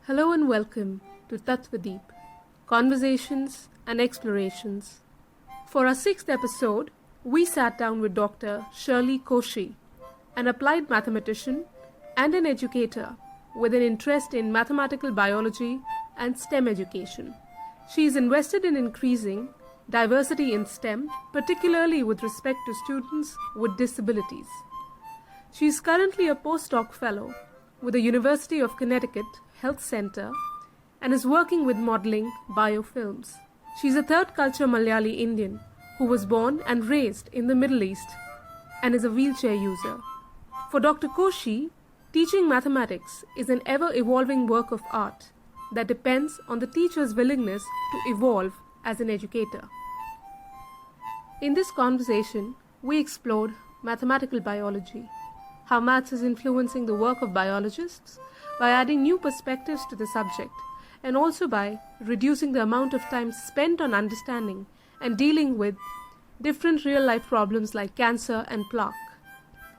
Hello and welcome to Tattva Conversations and Explorations. For our 6th episode, we sat down with Dr. Sherli Koshy, an applied mathematician and an educator with an interest in mathematical biology and STEM education. She is invested in increasing diversity in STEM, particularly with respect to students with disabilities. She is currently a postdoc fellow with the University of Connecticut Health Center and is working with modeling biofilms. She is a third culture Malayalee Indian who was born and raised in the Middle East and is a wheelchair user. For Dr. Koshy, teaching mathematics is an ever-evolving work of art that depends on the teacher's willingness to evolve as an educator. In this conversation, we explored mathematical biology, how maths is influencing the work of biologists by adding new perspectives to the subject and also by reducing the amount of time spent on understanding and dealing with different real-life problems like cancer and plaque.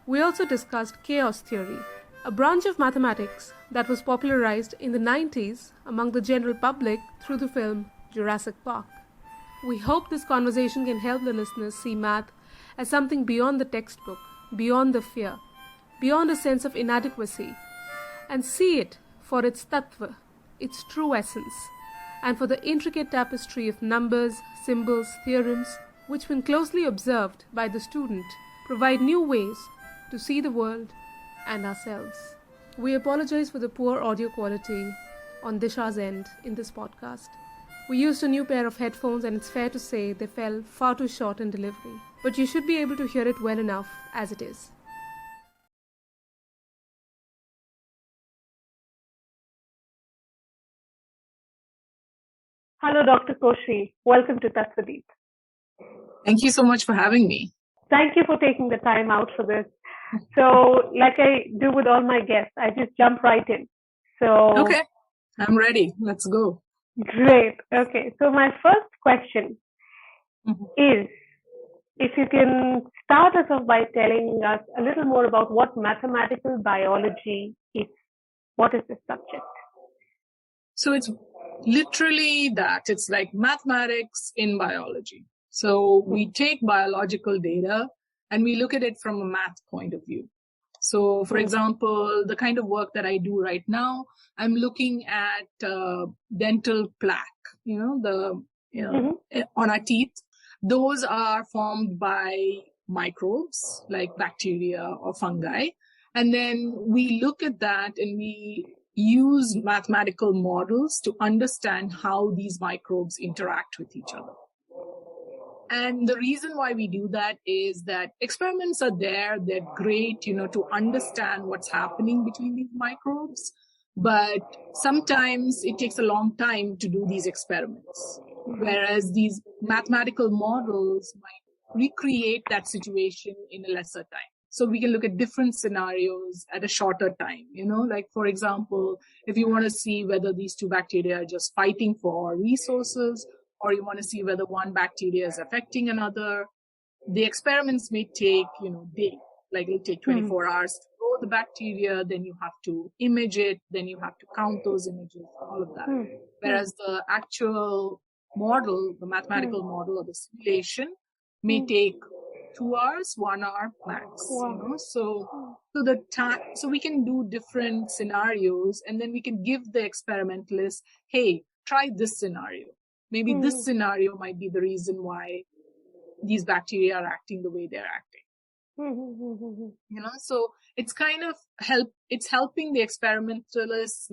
We also discussed chaos theory, a branch of mathematics that was popularized in the 90s among the general public through the film Jurassic Park. We hope this conversation can help the listeners see math as something beyond the textbook, beyond the fear, beyond a sense of inadequacy, and see it for its tattva, its true essence, and for the intricate tapestry of numbers, symbols, theorems, which when closely observed by the student, provide new ways to see the world and ourselves. We apologize for the poor audio quality on Disha's end in this podcast. We used a new pair of headphones and it's fair to say they fell far too short in delivery, but you should be able to hear it well enough as it is. Hello, Dr. Koshy. Welcome to Tattva. Thank you so much for having me. Thank you for taking the time out for this. So, like I do with all my guests, I just jump right in. Okay, I'm ready. Let's go. Great. Okay. So my first question is, if you can start us off by telling us a little more about what mathematical biology is. What is the subject? So it's literally that. It's like mathematics in biology. So we take biological data and we look at it from a math point of view. So, for example, the kind of work that I do right now, I'm looking at dental plaque, on our teeth. Those are formed by microbes like bacteria or fungi. And then we look at that and we use mathematical models to understand how these microbes interact with each other. And the reason why we do that is that experiments are there. They're great, to understand what's happening between these microbes. But sometimes it takes a long time to do these experiments. Whereas these mathematical models might recreate that situation in a lesser time. So we can look at different scenarios at a shorter time, like, for example, if you want to see whether these two bacteria are just fighting for resources, or you want to see whether one bacteria is affecting another, the experiments may take, days. Like it'll take 24 hours to grow the bacteria, then you have to image it, then you have to count those images, all of that. Whereas the actual model, the mathematical model or the simulation may take 2 hours, 1 hour max. So we can do different scenarios, and then we can give the experimentalists, hey, try this scenario. Maybe this scenario might be the reason why these bacteria are acting the way they're acting. So it's kind of it's helping the experimentalists,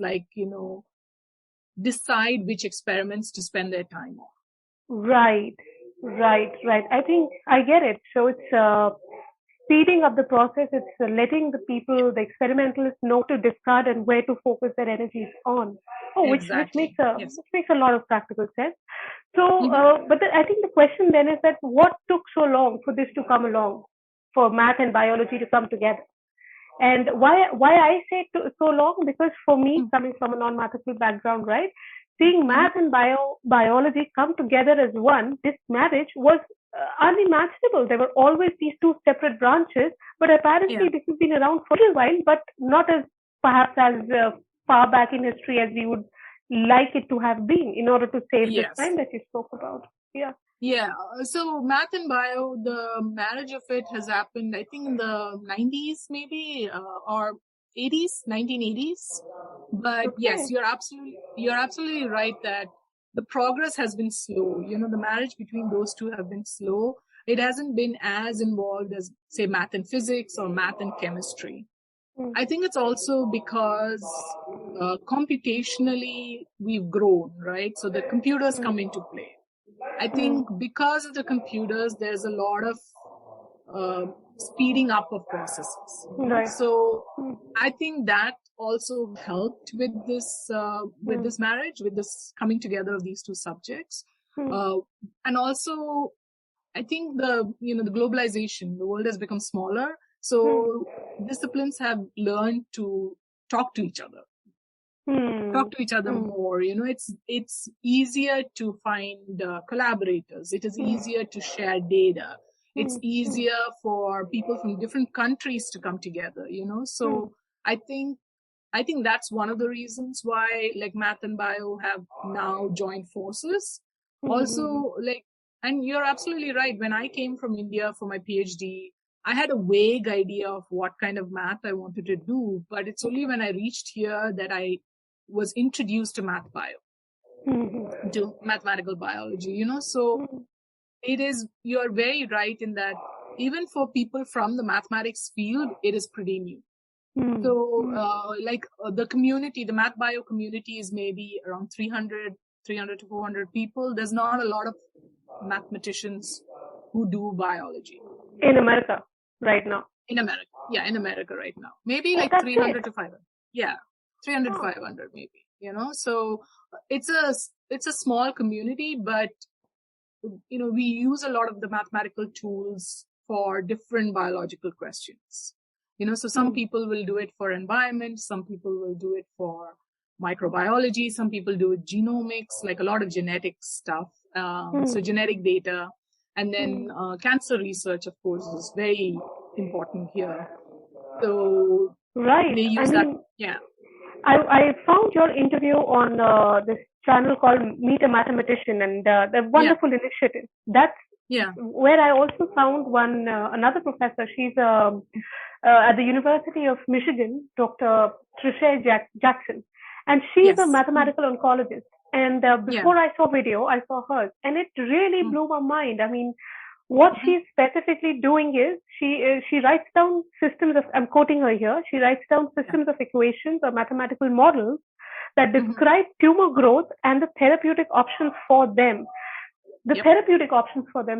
decide which experiments to spend their time on. Right. I think I get it. So it's speeding up the process. It's letting the people, the experimentalists, know to discard and where to focus their energies on. Which makes a lot of practical sense. So, I think the question then is that what took so long for this to come along, for math and biology to come together? And why I say so long? Because for me, coming from a non-mathematical background, right, seeing math and biology come together as one, this marriage was unimaginable. There were always these two separate branches, but apparently this has been around for a while, but not as perhaps as far back in history as we would like it to have been in order to save the Yes. time that you spoke about. Yeah. Yeah. So math and bio, the marriage of it has happened, I think, in the 90s, maybe, or 80s, 1980s. But Okay. yes, you're absolutely right that the progress has been slow. The marriage between those two have been slow. It hasn't been as involved as, say, math and physics or math and chemistry. I think it's also because computationally we've grown, right? So the computers come into play. I think because of the computers, there's a lot of speeding up of processes. Right. So I think that also helped with this marriage, with this coming together of these two subjects, and also I think the globalization, the world has become smaller, so disciplines have learned to talk to each other. More. It's easier to find collaborators. It is easier to share data. It's easier for people from different countries to come together. So I think that's one of the reasons why like math and bio have now joined forces. Also, and you're absolutely right. When I came from India for my PhD, I had a vague idea of what kind of math I wanted to do, but it's only when I reached here that I was introduced to math bio, to mathematical biology, so you're very right in that even for people from the mathematics field, it is pretty new. So, the community, the math bio community is maybe around 300 to 400 people. There's not a lot of mathematicians who do biology. In America right now? In America right now. Maybe 300 to 500. Yeah. 300 to 500 maybe, so it's a small community, but we use a lot of the mathematical tools for different biological questions, so some people will do it for environment, some people will do it for microbiology, some people do it genomics, like a lot of genetic stuff, so genetic data, and then cancer research, of course, is very important here, so right. they use I found your interview on this channel called Meet a Mathematician, and the wonderful initiative. That's where I also found another professor. She's at the University of Michigan, Dr. Trisha Jackson, and she's a mathematical oncologist. And before I saw video, I saw hers, and it really blew my mind. I mean, what she's specifically doing is she writes down systems of, I'm quoting her here, she writes down systems of equations or mathematical models that describe tumor growth and the therapeutic options for them.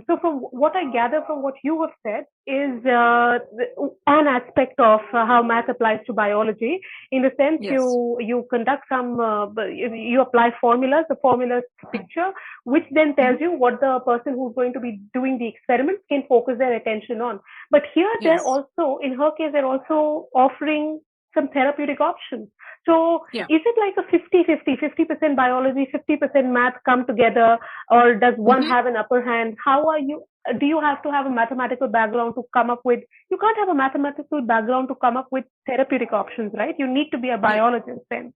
So from what I gather from what you have said is an aspect of how math applies to biology. In the sense, you conduct some, you apply formulas, the formulas picture, which then tells you what the person who's going to be doing the experiment can focus their attention on. But here they're also, in her case, they're also offering some therapeutic options. So is it like a 50% biology, 50% math come together, or does one have an upper hand? Do you have to have a mathematical background to come up with, you can't have a mathematical background to come up with therapeutic options, right? You need to be a biologist then.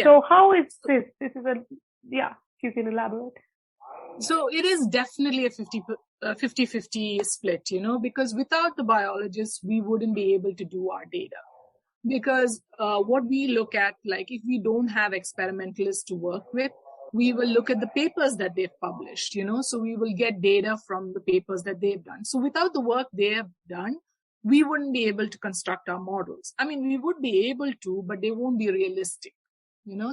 So how is this? This is if you can elaborate. So it is definitely a 50-50 split, because without the biologists, we wouldn't be able to do our data. Because what we look at, like if we don't have experimentalists to work with, we will look at the papers that they've published, so we will get data from the papers that they've done. So without the work they have done, we wouldn't be able to construct our models. I mean, we would be able to, but they won't be realistic,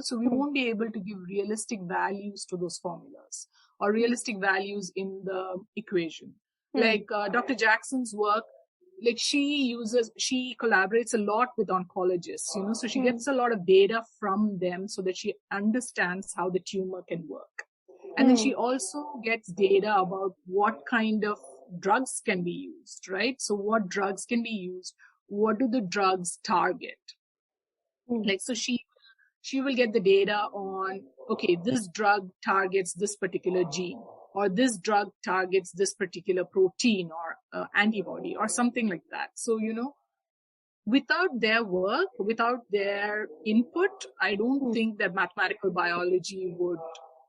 so we won't be able to give realistic values to those formulas or realistic values in the equation. Like Dr. Jackson's work, like she collaborates a lot with oncologists, so she gets a lot of data from them so that she understands how the tumor can work. And then she also gets data about what kind of drugs can be used, right? So what drugs can be used? What do the drugs target? Like, so she will get the data on, okay, this drug targets this particular gene, or this drug targets this particular protein or antibody or something like that. So, without their work, without their input, I don't think that mathematical biology would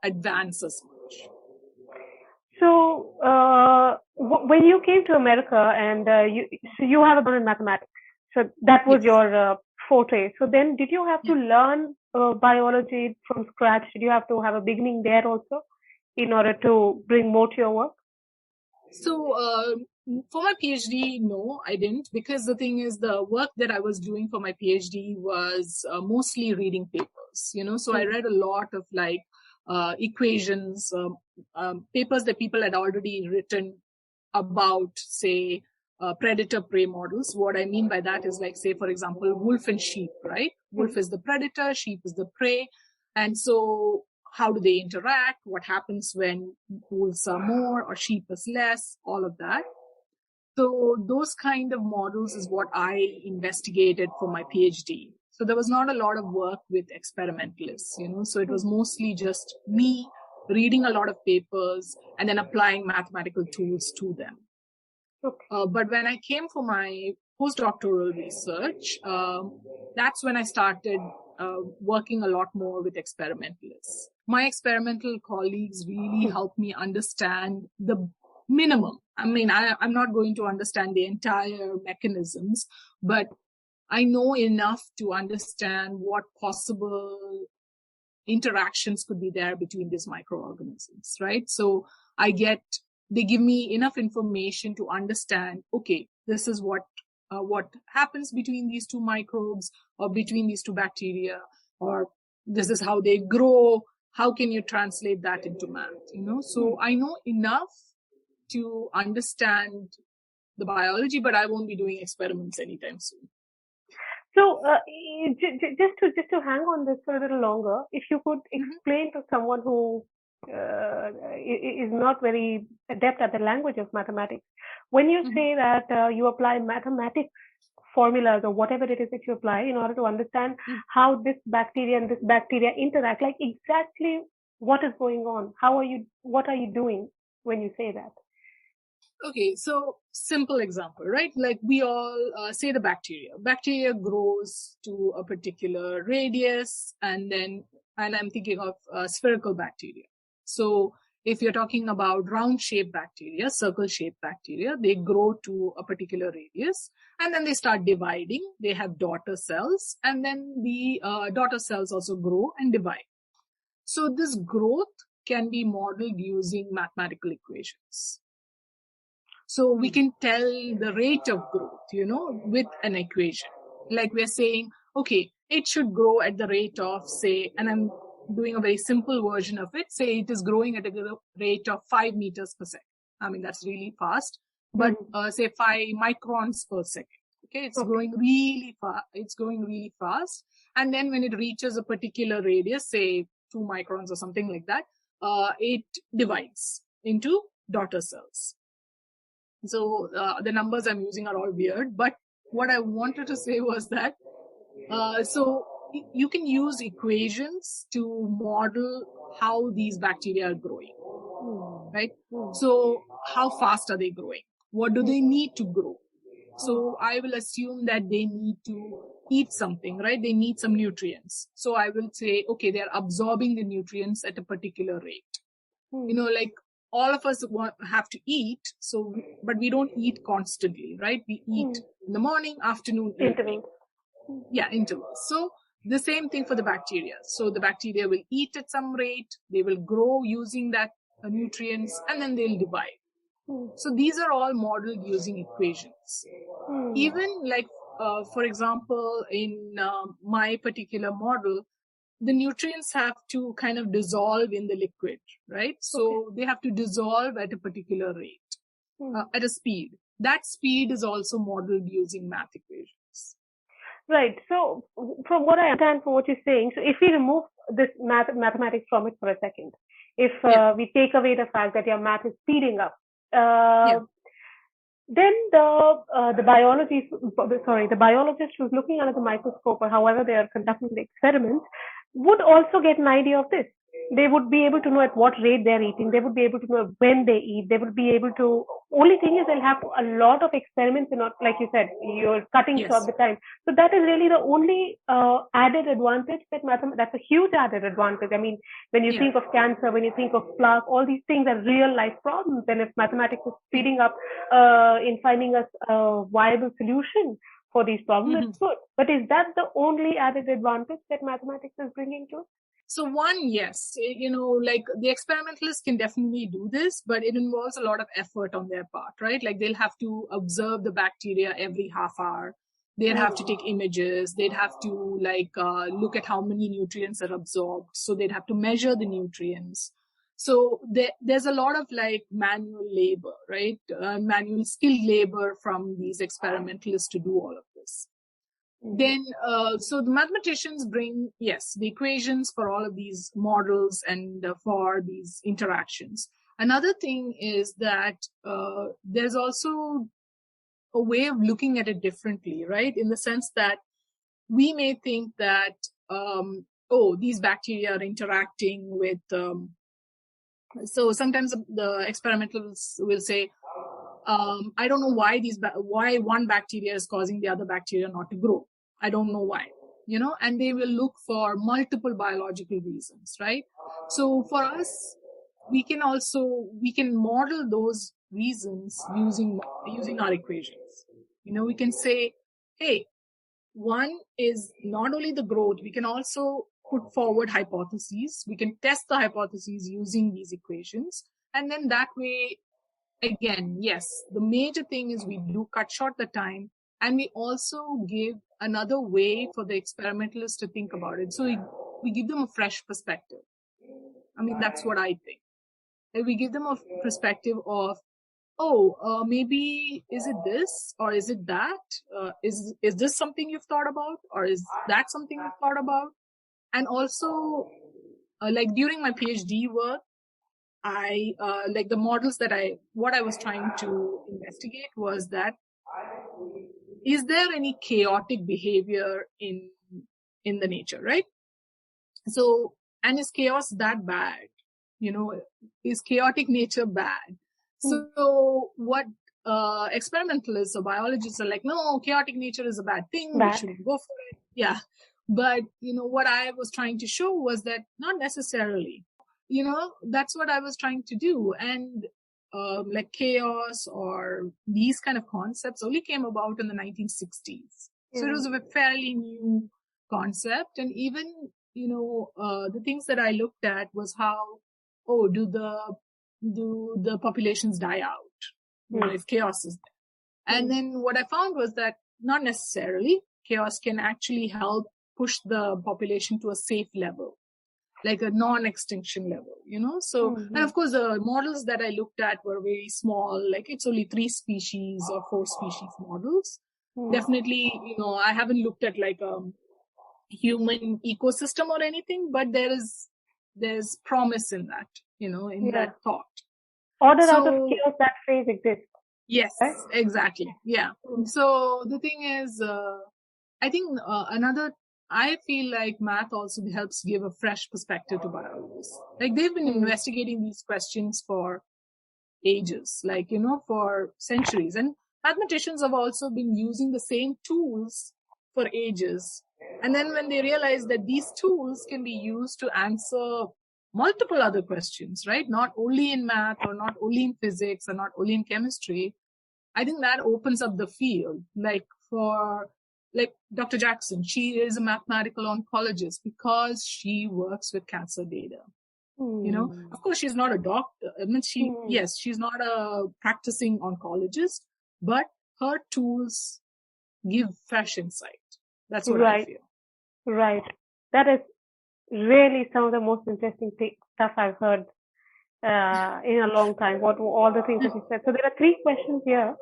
advance as much. So, when you came to America and you have a background in mathematics, so that was Yes. your forte. So then, did you have to learn biology from scratch? Did you have to have a beginning there also in order to bring more to your work? So, for my PhD, no, I didn't, because the thing is, the work that I was doing for my PhD was mostly reading papers, so I read a lot of equations, papers that people had already written about, say, predator-prey models. What I mean by that is, like, say, for example, wolf and sheep, right? Wolf is the predator, sheep is the prey. And so how do they interact? What happens when wolves are more or sheep is less? All of that. So those kind of models is what I investigated for my PhD. So there was not a lot of work with experimentalists, so it was mostly just me reading a lot of papers and then applying mathematical tools to them. Okay. But when I came for my postdoctoral research, that's when I started working a lot more with experimentalists. My experimental colleagues really helped me understand the minimum. I mean, I'm not going to understand the entire mechanisms, but I know enough to understand what possible interactions could be there between these microorganisms, right? So they give me enough information to understand, okay, this is what happens between these two microbes or between these two bacteria, or this is how they grow. How can you translate that into math? So I know enough to understand the biology, but I won't be doing experiments anytime soon. So, just to hang on this for a little longer, if you could explain to someone who is not very adept at the language of mathematics, when you say that you apply mathematics formulas or whatever it is that you apply in order to understand how this bacteria and this bacteria interact, like exactly what is going on? What are you doing when you say that? Okay, so simple example, right? Like we all say the bacteria. Bacteria grows to a particular radius, and I'm thinking of spherical bacteria. So if you're talking about round-shaped bacteria, circle-shaped bacteria, they grow to a particular radius, and then they start dividing. They have daughter cells, and then the daughter cells also grow and divide. So this growth can be modeled using mathematical equations. So we can tell the rate of growth, with an equation. Like we're saying, okay, it should grow at the rate of, say, and I'm doing a very simple version of it, say it is growing at a rate of 5 meters per second. I mean, that's really fast, but say 5 microns per second. Okay, it's growing really fast. It's going really fast. And then when it reaches a particular radius, say 2 microns or something like that, it divides into daughter cells. So the numbers I'm using are all weird, but what I wanted to say was that, so you can use equations to model how these bacteria are growing, right? So how fast are they growing? What do they need to grow? So I will assume that they need to eat something, right? They need some nutrients. So I will say, okay, they're absorbing the nutrients at a particular rate. Like all of us have to eat, but we don't eat constantly, right? We eat in the morning, afternoon, evening. Yeah, intervals. So the same thing for the bacteria. So the bacteria will eat at some rate, they will grow using that nutrients, and then they'll divide. So these are all modeled using equations. Even like, for example, in my particular model, the nutrients have to kind of dissolve in the liquid, right? So they have to dissolve at a particular rate, at a speed. That speed is also modeled using math equations. Right. So from what I understand from what you're saying, so if we remove this mathematics from it for a second, if we take away the fact that your math is speeding up, then the biologist who's looking under the microscope or however they are conducting the experiments would also get an idea of this. they would be able to know at what rate they're eating. They would be able to know when they eat. They would be able to. Only thing is, they'll have a lot of experiments, and not like you said, you're cutting short the time. So that is really the only added advantage that that's a huge added advantage. I mean, when you think of cancer, when you think of plaque, all these things are real life problems. And if mathematics is speeding up in finding us a viable solution for these problems, it's good. But is that the only added advantage that mathematics is bringing to us? So one, yes, like the experimentalists can definitely do this, but it involves a lot of effort on their part, right? Like they'll have to observe the bacteria every half hour. They'd have to take images. They'd have to look at how many nutrients are absorbed. So they'd have to measure the nutrients. So there's a lot of manual labor, right? Manual skilled labor from these experimentalists to do all of this. Then, so the mathematicians bring, the equations for all of these models and for these interactions. Another thing is that there's also a way of looking at it differently, right? In the sense that we may think that, these bacteria are interacting with, so sometimes the experimentalists will say, I don't know why one bacteria is causing the other bacteria not to grow. I don't know why, and they will look for multiple biological reasons, right? So for us, we can model those reasons using our equations. We can say, hey, one is not only the growth, we can also put forward hypotheses. We can test the hypotheses using these equations. And then that way, again, yes, the major thing is we do cut short the time, and we also give another way for the experimentalists to think about it. So we give them a fresh perspective. I mean, that's what I think. And we give them a perspective of, maybe is it this or is it that? Is this something you've thought about, or is that something you've thought about? And also, during my PhD work, I the models what I was trying to investigate was that, is there any chaotic behavior in the nature, right? So, and is chaos that bad? Is chaotic nature bad? So what experimentalists or biologists are like, no, chaotic nature is a bad thing. We shouldn't go for it. Yeah. But, what I was trying to show was that not necessarily, that's what I was trying to do. And chaos or these kind of concepts only came about in the 1960s. So it was a fairly new concept. And even, the things that I looked at was how, do the populations die out if chaos is there? And then what I found was that not necessarily. Chaos can actually help push the population to a safe level, like a non-extinction level, So, and of course, the models that I looked at were very small, like it's only 3 species or 4 species models. Definitely, I haven't looked at like a human ecosystem or anything, but there's promise in that, in that thought. Order out of chaos, that phrase exists. Yes, right? Exactly. Yeah. So the thing is, I think I feel like math also helps give a fresh perspective to biologists. Like they've been investigating these questions for ages, for centuries. And mathematicians have also been using the same tools for ages. And then when they realize that these tools can be used to answer multiple other questions, right? Not only in math or not only in physics or not only in chemistry, I think that opens up the field. Like Dr. Jackson, she is a mathematical oncologist because she works with cancer data. Of course, she's not a doctor. I mean, she's not a practicing oncologist, but her tools give fresh insight. That's what I feel. Right. That is really some of the most interesting stuff I've heard in a long time. All the things that you said. So there are 3 questions here.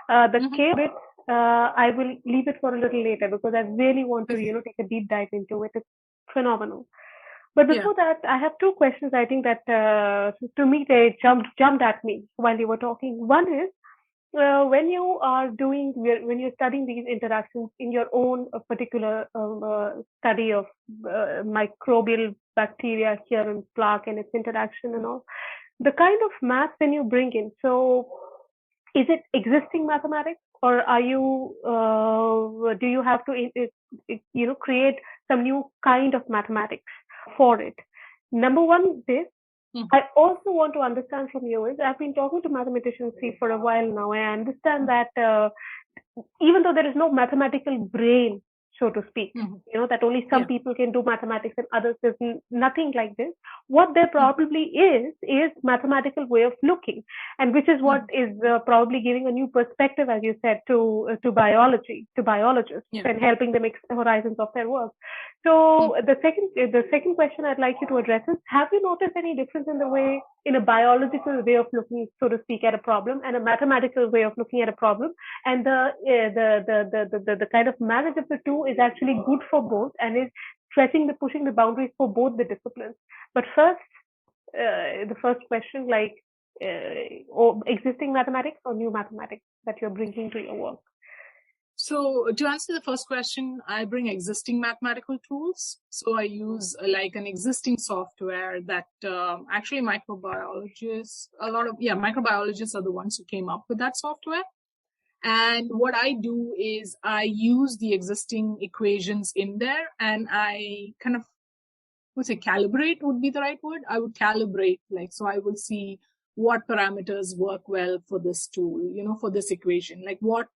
The K bit, I will leave it for a little later because I really want to, take a deep dive into it. It's phenomenal. But before that, I have 2 questions. I think that to me they jumped at me while you were talking. One is, when you're studying these interactions in your own particular study of microbial bacteria here in plaque and its interaction and all, the kind of math when you bring in, so is it existing mathematics, or are you do you have to create some new kind of mathematics for it? Number one, this. I also want to understand from you is, I've been talking to mathematicians for a while now. I understand that even though there is no mathematical brain, so to speak, that only some people can do mathematics and others, there's nothing like this. What there probably is mathematical way of looking, and which is what is probably giving a new perspective, as you said, to biology, to biologists, and helping them expand the horizons of their work. So the second question I'd like you to address is, have you noticed any difference in a biological way of looking, so to speak, at a problem, and a mathematical way of looking at a problem, and the kind of marriage of the two is actually good for both and is pushing the boundaries for both the disciplines? But first, the first question, existing mathematics or new mathematics that you're bringing to your work? So to answer the first question, I bring existing mathematical tools. So I use an existing software that actually microbiologists are the ones who came up with that software. And what I do is I use the existing equations in there, and I kind of calibrate would be the right word. I would calibrate, so I would see what parameters work well for this tool, for this equation, what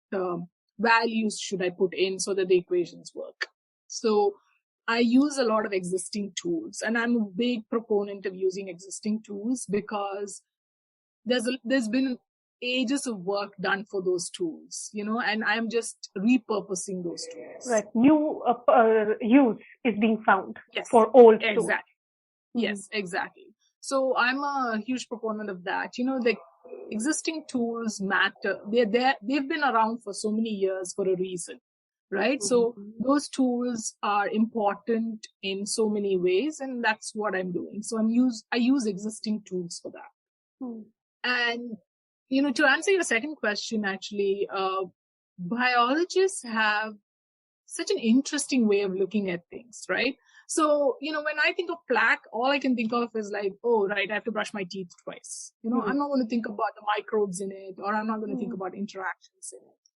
values should I put in so that the equations work. So I use a lot of existing tools, and I'm a big proponent of using existing tools because there's been ages of work done for those tools, and I'm just repurposing those tools. Right. New use is being found for old tools. Exactly. Yes, exactly. So I'm a huge proponent of that. The existing tools matter. They've been around for so many years for a reason, right? So those tools are important in so many ways, and that's what I'm doing. So I use existing tools for that. And to answer your second question, actually, biologists have such an interesting way of looking at things, right? So, when I think of plaque, all I can think of is I have to brush my teeth twice. I'm not going to think about the microbes in it, or I'm not going to think about interactions in it.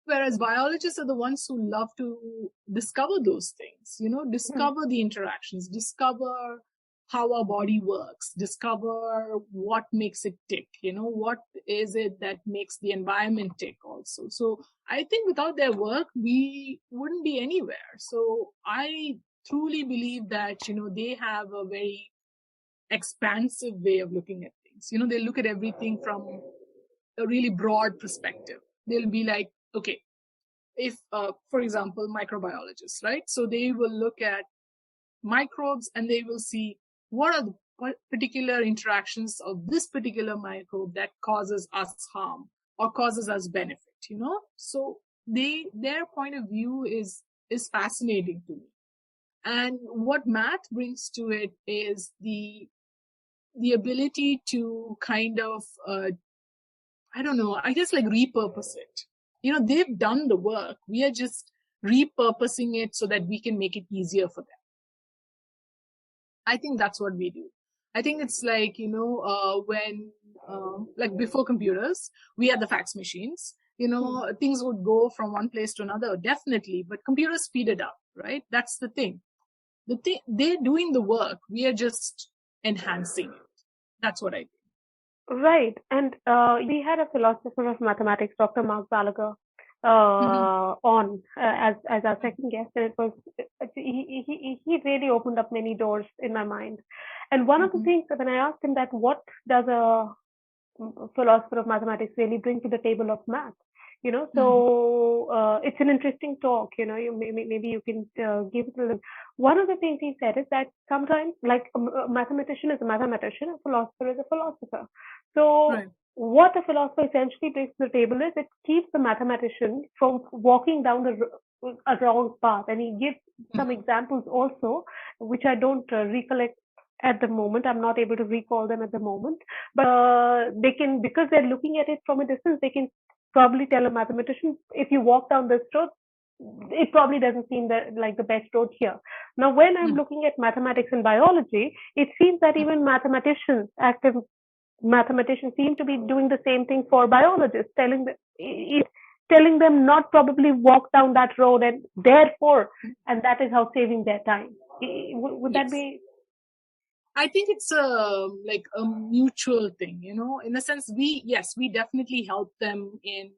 Whereas biologists are the ones who love to discover those things, discover the interactions, discover how our body works, discover what makes it tick, what is it that makes the environment tick also. So I think without their work, we wouldn't be anywhere. So I truly believe that, they have a very expansive way of looking at things. They look at everything from a really broad perspective. They'll be like, okay, if, for example, microbiologists, right? So they will look at microbes and they will see what are the particular interactions of this particular microbe that causes us harm or causes us benefit, So their point of view is fascinating to me. And what math brings to it is the ability to kind of, repurpose it. They've done the work. We are just repurposing it so that we can make it easier for them. I think that's what we do. I think it's when, before computers, we had the fax machines, things would go from one place to another, definitely, but computers speed it up, right? That's the thing. They're doing the work. We are just enhancing it. That's what I think. Right. And we had a philosopher of mathematics, Dr. Mark Gallagher, on as our second guest, and it was he really opened up many doors in my mind. And one of the things that when I asked him that, what does a philosopher of mathematics really bring to the table of math? So it's an interesting talk. Maybe you can give it a little. One of the things he said is that sometimes, a mathematician is a mathematician, a philosopher is a philosopher. So what a philosopher essentially brings to the table is it keeps the mathematician from walking down a wrong path. And he gives some examples also, which I don't recollect at the moment. I'm not able to recall them at the moment. But they can, because they're looking at it from a distance, they can probably tell a mathematician, if you walk down this road, it probably doesn't seem like the best road here. Now, when I'm looking at mathematics and biology, it seems that even active mathematicians seem to be doing the same thing for biologists, telling them not probably walk down that road, and that is how saving their time. Would that be? I think it's a mutual thing, in the sense we definitely help them in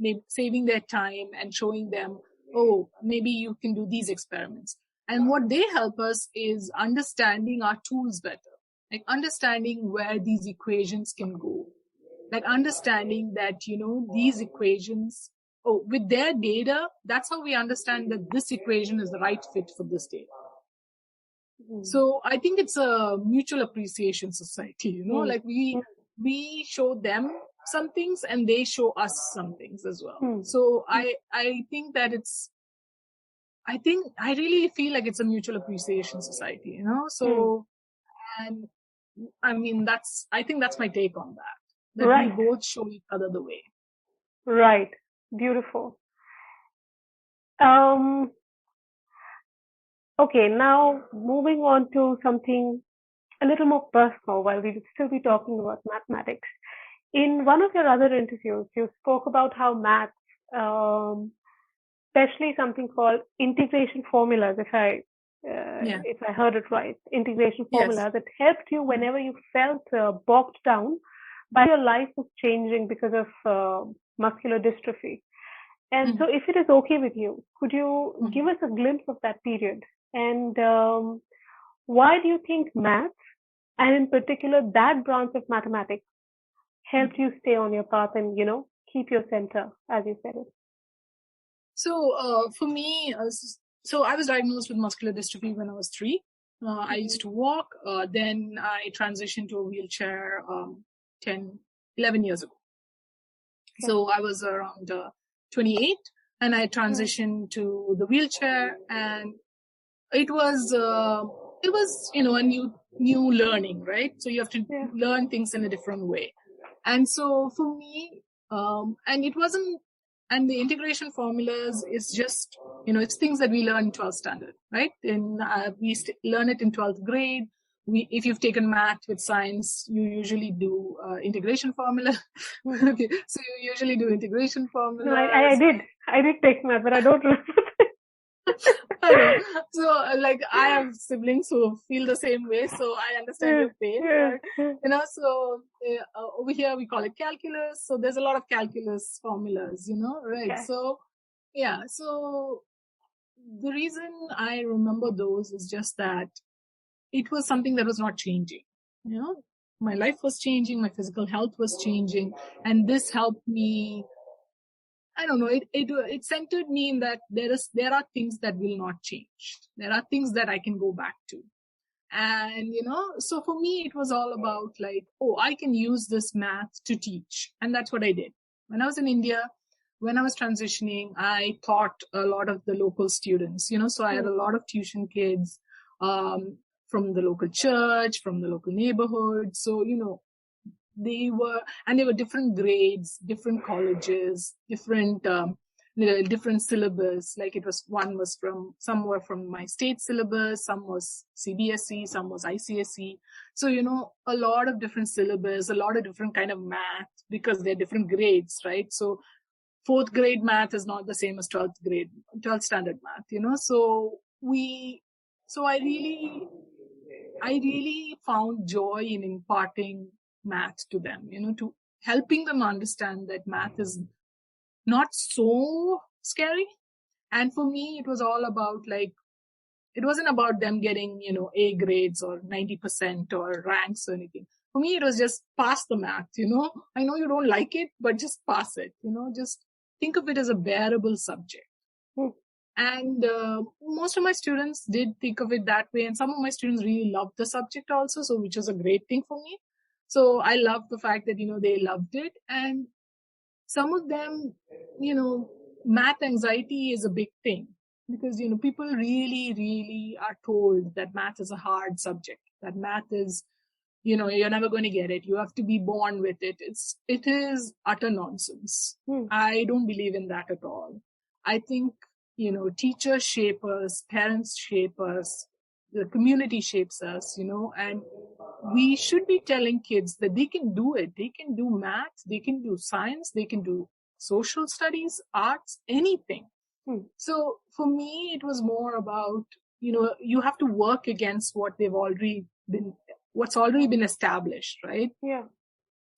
maybe saving their time and showing them, maybe you can do these experiments. And what they help us is understanding our tools better, like understanding where these equations can go, like understanding that, these equations, with their data, that's how we understand that this equation is the right fit for this data. So I think it's a mutual appreciation society, like we show them some things and they show us some things as well. So I think that I really feel like it's a mutual appreciation society, so, and I mean, I think that's my take on that right. We both show each other the way. Right. Beautiful. Okay, now moving on to something a little more personal while we will still be talking about mathematics. In one of your other interviews, you spoke about how maths, especially something called integration formulas, if I heard it right, integration formulas, that helped you whenever you felt bogged down by your life was changing because of muscular dystrophy. And so if it is okay with you, could you give us a glimpse of that period? And why do you think maths, and in particular that branch of mathematics, helped you stay on your path and, keep your center, as you said it? So for me, so I was diagnosed with muscular dystrophy when I was 3. I used to walk. Then I transitioned to a wheelchair 11 years ago. Okay. So I was around 28 and I transitioned to the wheelchair, and it was a new learning, right? So you have to learn things in a different way. And so for me, and it wasn't, and the integration formulas is just, it's things that we learn in 12th standard, right? And we learn it in 12th grade. If you've taken math with science, you usually do integration formula. Okay, so you usually do integration formula. No, I did take math, but I don't remember. So I have siblings who feel the same way, so I understand your pain. But, so over here we call it calculus. So there's a lot of calculus formulas, right? Okay. So so the reason I remember those is just that it was something that was not changing. My life was changing, my physical health was changing, and this helped me. I don't know. It centered me in that there are things that will not change. There are things that I can go back to, and so for me it was all about I can use this math to teach, and that's what I did. When I was in India, when I was transitioning, I taught a lot of the local students. So I had a lot of tuition kids from the local church, from the local neighborhood. So they were different grades, different colleges, different syllabus. Like some were from my state syllabus, some was CBSE, some was ICSE. So, a lot of different syllabus, a lot of different kind of math, because they're different grades, right? So 4th grade math is not the same as 12th standard math, so I really found joy in imparting math to them, to helping them understand that math is not so scary. And for me, it was all about it wasn't about them getting, A grades or 90% or ranks or anything. For me, it was just pass the math, I know you don't like it, but just pass it, just think of it as a bearable subject. And most of my students did think of it that way. And some of my students really loved the subject also, so which was a great thing for me. So I love the fact that, they loved it. And some of them, math anxiety is a big thing because, people really, really are told that math is a hard subject, that math is you're never going to get it. You have to be born with it. It is utter nonsense. I don't believe in that at all. I think, teachers shape us, parents shape us, the community shapes us, and we should be telling kids that they can do it. They can do math, they can do science, they can do social studies, arts, anything. So for me, it was more about, you have to work against what's already been established, right? Yeah.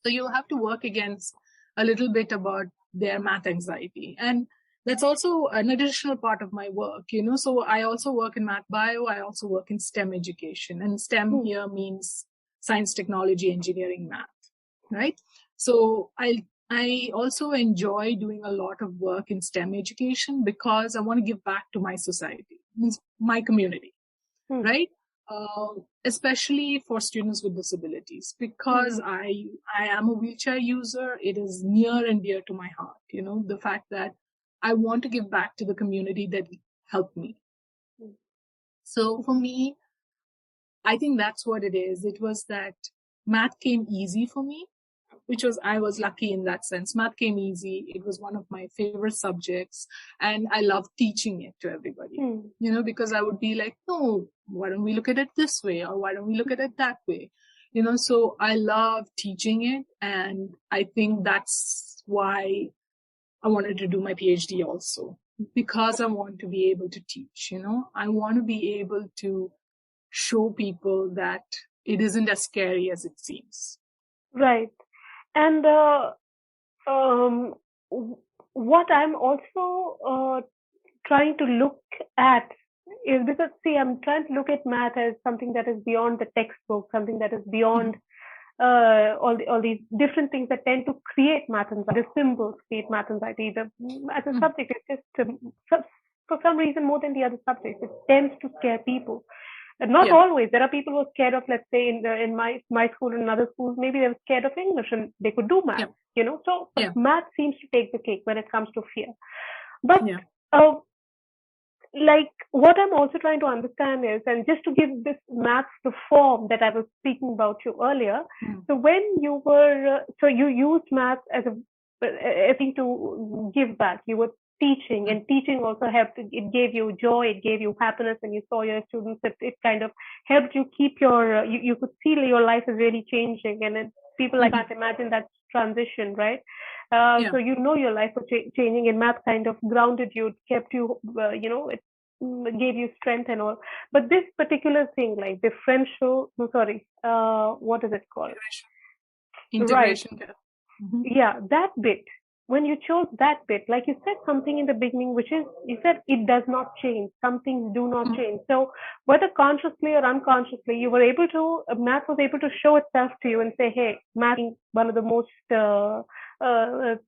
So you have to work against a little bit about their math anxiety. And that's also an additional part of my work, So I also work in math bio. I also work in STEM education. And STEM here means science, technology, engineering, math, right? So I also enjoy doing a lot of work in STEM education because I want to give back to my society, means my community, right? Especially for students with disabilities, because I am a wheelchair user. It is near and dear to my heart, the fact that I want to give back to the community that helped me. So for me, I think that's what it is. It was that math came easy for me, I was lucky in that sense. Math came easy. It was one of my favorite subjects, and I loved teaching it to everybody, because I would be like, no, why don't we look at it this way? Or why don't we look at it that way? So I love teaching it. And I think that's why I wanted to do my PhD also, because I want to be able to teach, I want to be able to show people that it isn't as scary as it seems. Right. And what I'm also trying to look at is, because, see, I'm trying to look at math as something that is beyond the textbook, something that is beyond all these different things that tend to create math anxiety. The symbols create math anxiety. As a subject, it's just for some reason more than the other subjects, it tends to scare people. Not always. There are people who are scared of, let's say, in my school and other schools, maybe they were scared of English and they could do math, So math seems to take the cake when it comes to fear. But like, what I'm also trying to understand is, and just to give this math the form that I was speaking about you earlier. So when you were, so you used math as a thing to give back. You were teaching, and teaching also helped. It gave you joy, it gave you happiness, and you saw your students. It kind of helped you keep your, you could see your life is really changing, and people like can't imagine that transition, right? So your life was changing, and math kind of grounded you, kept you, it gave you strength and all. But this particular thing, like differential, what is it called? Integration. Right. Yeah, that bit. When you chose that bit, like you said something in the beginning, which is, you said it does not change. Some things do not change. So whether consciously or unconsciously, you were able to, math was able to show itself to you and say, hey, math is one of the most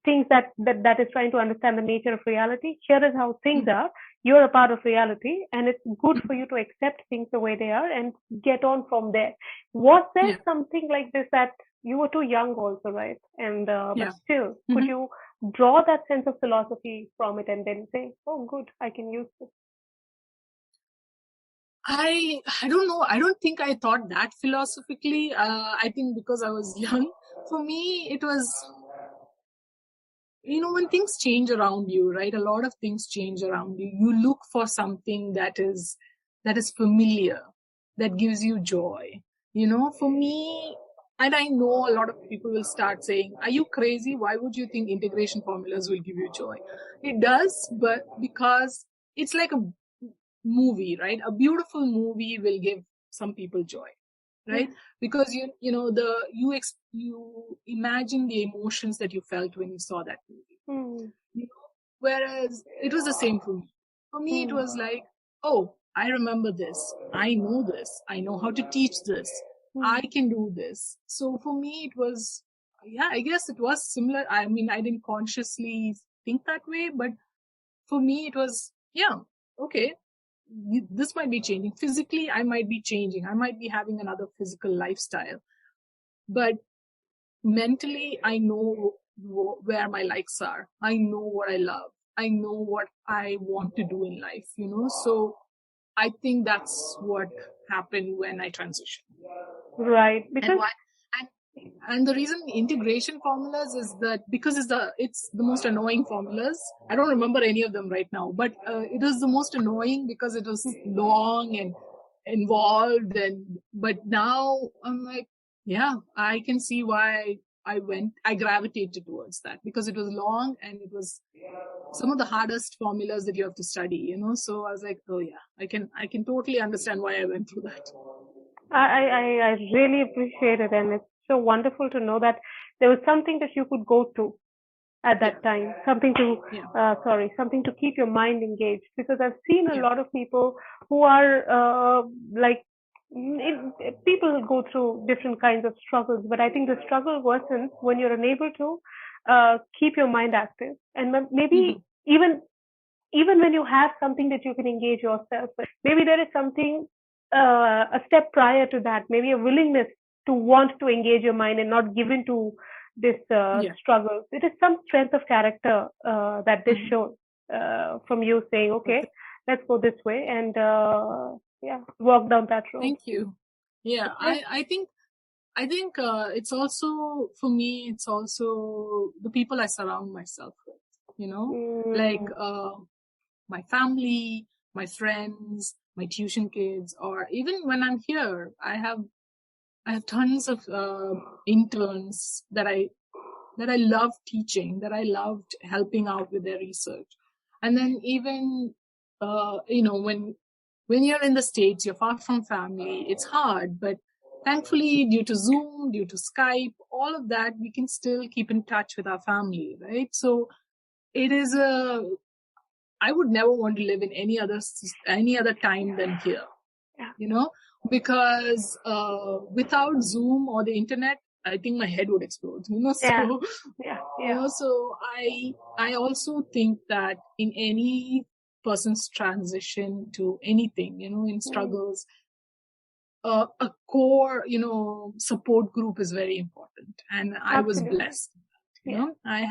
things that is trying to understand the nature of reality. Here is how things are. You're a part of reality, and it's good for you to accept things the way they are and get on from there. Was there something like this that you were too young also, right? And but still, could you draw that sense of philosophy from it and then say, oh, good, I can use this? I don't know. I don't think I thought that philosophically. I think because I was young, for me, it was, when things change around you, right? A lot of things change around you. You look for something that is familiar, that gives you joy. For me, and I know a lot of people will start saying, are you crazy? Why would you think integration formulas will give you joy? It does, but because it's like a movie, right? A beautiful movie will give some people joy, right? Because you imagine the emotions that you felt when you saw that movie. Whereas it was the same for me. For me, it was like, oh, I remember this. I know this. I know how to teach this. I can do this. So for me, it was, I guess it was similar. I mean, I didn't consciously think that way, but for me, it was, okay, this might be changing. Physically, I might be changing. I might be having another physical lifestyle. But mentally, I know where my likes are. I know what I love. I know what I want to do in life, So I think that's what happened when I transitioned. Right. Because And why? And the reason integration formulas is that because it's the most annoying formulas. I don't remember any of them right now, but it was the most annoying because it was long and involved. But now I'm like, yeah, I can see why I gravitated towards that, because it was long and it was some of the hardest formulas that you have to study, So I was like, oh yeah, I can totally understand why I went through that. I really appreciate it, and it's so wonderful to know that there was something that you could go to at that time, something to something to keep your mind engaged. Because I've seen a lot of people who are people go through different kinds of struggles, but I think the struggle worsens when you're unable to keep your mind active, and maybe even when you have something that you can engage yourself with, maybe there is something a step prior to that, maybe a willingness to want to engage your mind and not give in to this struggle. It is some strength of character that this shows from you saying, okay, let's go this way and walk down that road. Thank you. Yeah, I think it's also, for me, it's also the people I surround myself with, like my family, my friends, my tuition kids, or even when I'm here, I have tons of interns that I loved teaching, that I loved helping out with their research. And then even, when you're in the States, you're far from family, it's hard, but thankfully, due to Zoom, due to Skype, all of that, we can still keep in touch with our family, right? So it is I would never want to live in any other time than here, because without Zoom or the internet, I think my head would explode, So, so I also think that in any person's transition to anything, in struggles, a core, support group is very important. And I was blessed, I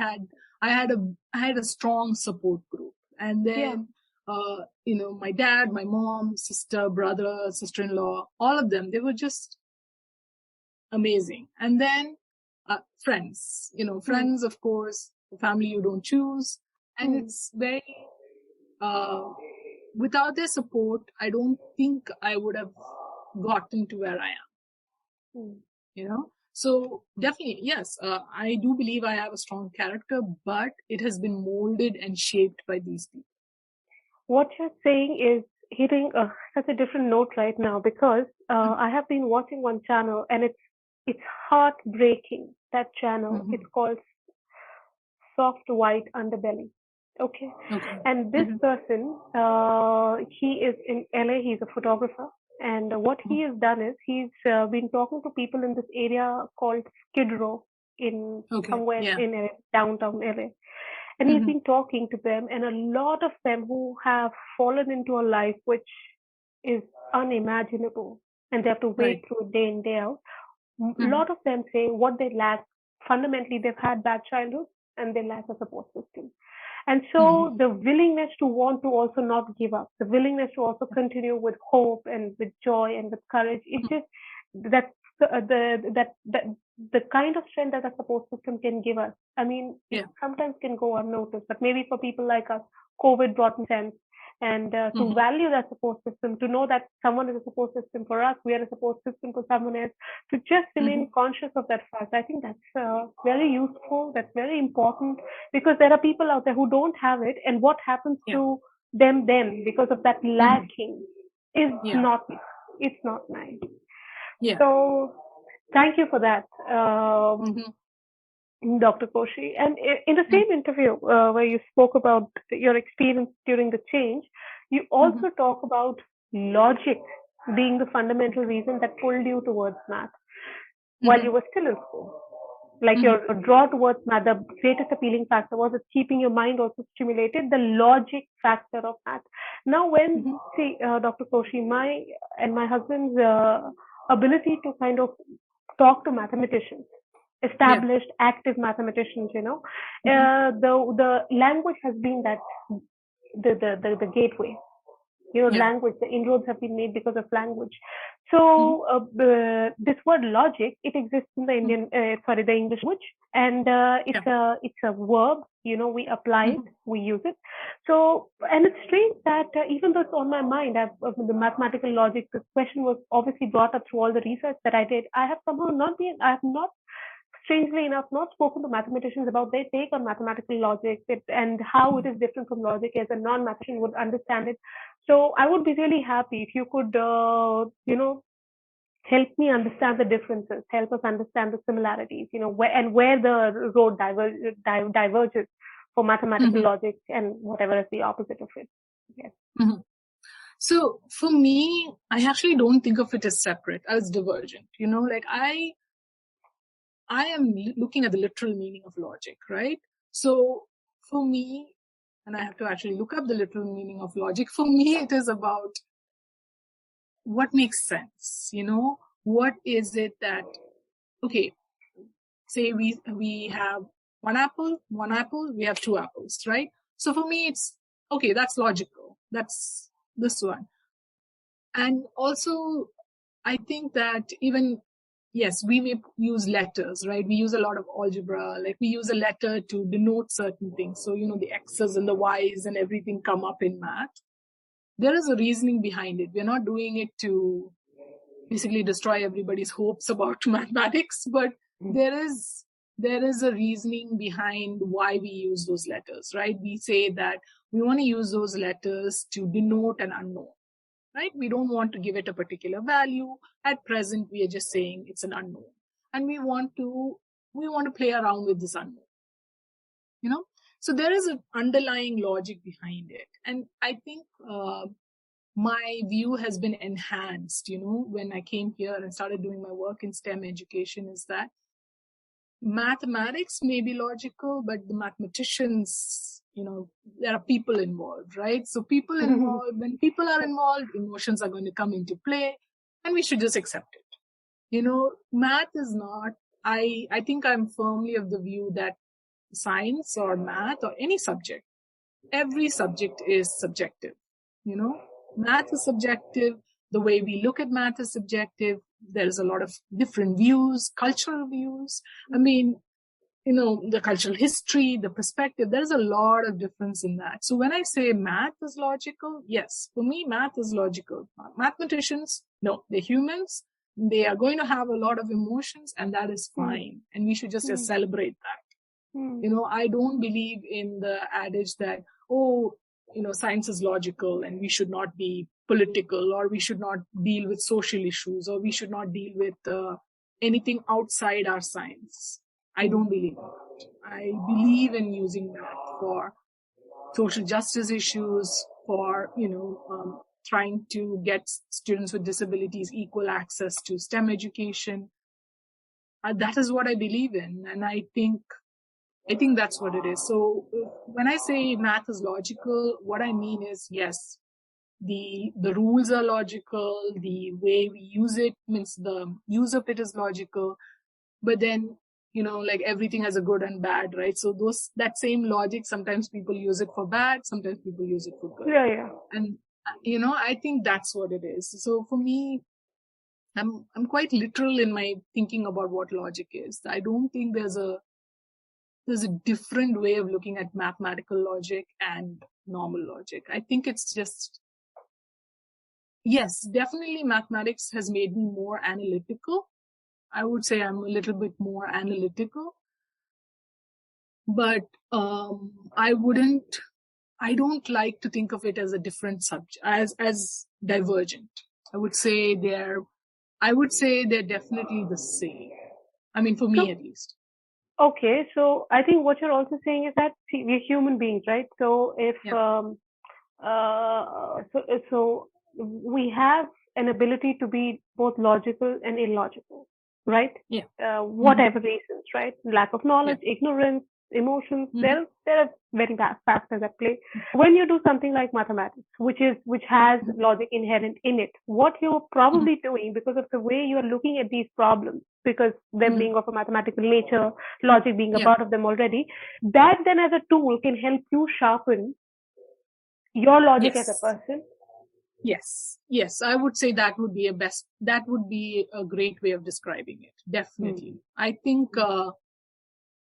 had a strong support group. And then, my dad, my mom, sister, brother, sister-in-law, all of them, they were just amazing. And then friends, friends, of course, the family you don't choose. And it's very, without their support, I don't think I would have gotten to where I am, So definitely, yes, I do believe I have a strong character, but it has been molded and shaped by these people. What you're saying is hitting such a different note right now, because I have been watching one channel and it's heartbreaking, that channel. It's called Soft White Underbelly. Okay. And this person, he is in LA, he's a photographer. And what he has done is he's been talking to people in this area called Skid Row in somewhere in LA, downtown LA. And he's been talking to them, and a lot of them who have fallen into a life which is unimaginable, and they have to wait through it day in, day out. A lot of them say what they lack, fundamentally, they've had bad childhood and they lack a support system. And so the willingness to want to also not give up, the willingness to also continue with hope and with joy and with courage, it's just that's the kind of strength that a support system can give us. I mean, it sometimes can go unnoticed, but maybe for people like us, COVID brought sense. And to value that support system, to know that someone is a support system for us, we are a support system for someone else, to just remain conscious of that fact. I think that's very useful, that's very important, because there are people out there who don't have it, and what happens to them then because of that lacking is not nice. So thank you for that, Dr. Koshy. And in the same interview where you spoke about your experience during the change, you also talk about logic being the fundamental reason that pulled you towards math while you were still in school. Like your draw towards math, the greatest appealing factor was it keeping your mind also stimulated, the logic factor of math. Now, when, see, Dr. Koshy, my husband's ability to kind of talk to mathematicians, established active mathematicians, the language has been that the gateway. language, the inroads have been made because of language. So this word logic, it exists in the the English language, and it's a verb. We apply it, we use it. So, and it's strange that even though it's on my mind, the mathematical logic, this question was obviously brought up through all the research that I did. I have not, strangely enough, not spoken to mathematicians about their take on mathematical logic and how it is different from logic, as a non-mathematician would understand it. So I would be really happy if you could, help me understand the differences, help us understand the similarities, where the road diverges for mathematical logic and whatever is the opposite of it. Yes. So for me, I actually don't think of it as separate, as divergent. I am looking at the literal meaning of logic, right? So for me, and I have to actually look up the literal meaning of logic, for me, it is about what makes sense, what is it that, okay, say we have one apple, we have two apples, right? So for me, it's, okay, that's logical. That's this one. And also, I think that even, yes, we may use letters, right? We use a lot of algebra, like we use a letter to denote certain things. So, the X's and the Y's and everything come up in math. There is a reasoning behind it. We're not doing it to basically destroy everybody's hopes about mathematics, but there is a reasoning behind why we use those letters, right? We say that we want to use those letters to denote an unknown, right? We don't want to give it a particular value. At present, we are just saying it's an unknown. And we want to play around with this unknown, So there is an underlying logic behind it. And I think my view has been enhanced, when I came here and started doing my work in STEM education, is that mathematics may be logical, but the mathematicians, there are people involved, right? So people involved, when people are involved, emotions are going to come into play, and we should just accept it. Math is not, I think I'm firmly of the view that science or math or any subject, every subject is subjective. Math is subjective. The way we look at math is subjective. There's a lot of different views, cultural views. I mean, the cultural history, the perspective, there's a lot of difference in that. So when I say math is logical, yes, for me, math is logical. Mathematicians, no, they're humans. They are going to have a lot of emotions, and that is fine. And we should just celebrate that. I don't believe in the adage that, science is logical and we should not be political, or we should not deal with social issues, or we should not deal with anything outside our science. I don't believe in that. I believe in using math for social justice issues, for, trying to get students with disabilities equal access to STEM education. That is what I believe in. And I think that's what it is. So when I say math is logical, what I mean is, yes, the rules are logical, the way we use it means the use of it is logical, but then, like everything has a good and bad, right? So that same logic, sometimes people use it for bad, sometimes people use it for good. Yeah. And, I think that's what it is. So for me, I'm quite literal in my thinking about what logic is. I don't think there's a different way of looking at mathematical logic and normal logic. I think it's just, yes, definitely mathematics has made me more analytical. I would say I'm a little bit more analytical, but I don't like to think of it as a different subject, as divergent. I would say they're definitely the same. I mean, for me at least. Okay, so I think what you're also saying is that, see, we're human beings, right? So if so we have an ability to be both logical and illogical, right? Yeah. Whatever reasons, right? Lack of knowledge, ignorance, emotions. There are very vast factors at play. When you do something like mathematics, which has logic inherent in it, what you're probably doing, because of the way you are looking at these problems, because them being of a mathematical nature, logic being a part of them already, that then as a tool can help you sharpen your logic as a person, Yes. Yes. I would say that would be that would be a great way of describing it. Definitely. I think,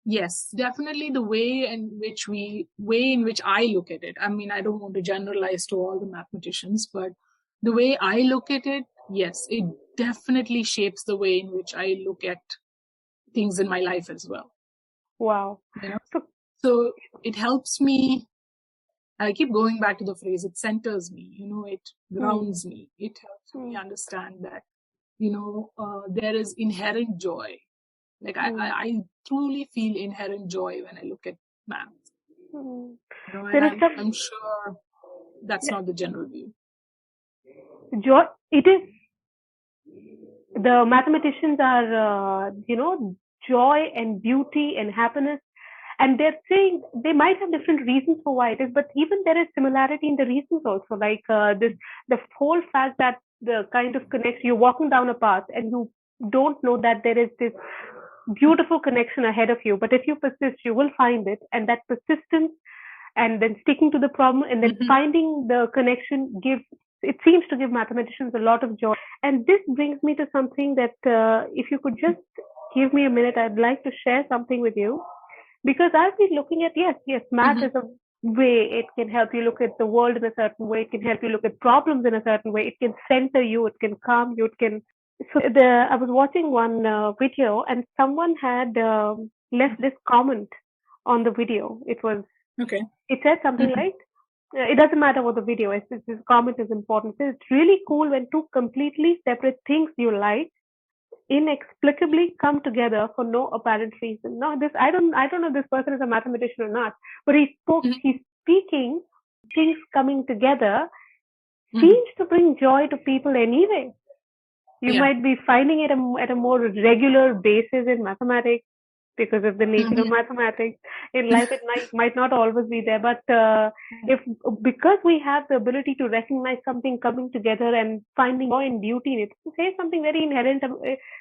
yes, definitely the way in which I look at it. I mean, I don't want to generalize to all the mathematicians, but the way I look at it, yes, it definitely shapes the way in which I look at things in my life as well. Wow. So it helps me. I keep going back to the phrase, it centers me, it grounds me. It helps me understand that, there is inherent joy. Like I truly feel inherent joy when I look at math. And I'm sure that's not the general view. Joy, it is. The mathematicians are, joy and beauty and happiness. And they're saying they might have different reasons for why it is, but even there is similarity in the reasons also. Like the whole fact that the kind of connection, you're walking down a path and you don't know that there is this beautiful connection ahead of you. But if you persist, you will find it. And that persistence and then sticking to the problem and then finding the connection it seems to give mathematicians a lot of joy. And this brings me to something that if you could just give me a minute, I'd like to share something with you. Because I've been looking at, yes, math is a way. It can help you look at the world in a certain way. It can help you look at problems in a certain way. It can center you. It can calm you. I was watching one video and someone had left this comment on the video. It said something like, it doesn't matter what the video is. This comment is important. It says, it's really cool when two completely separate things you like inexplicably come together for no apparent reason. No, I don't know if this person is a mathematician or not, but he's speaking things coming together seems to bring joy to people anyway. You might be finding it at a more regular basis in mathematics because of the nature of mathematics. In life, it might not always be there, but because we have the ability to recognize something coming together and finding joy and beauty in it, to say something very inherent,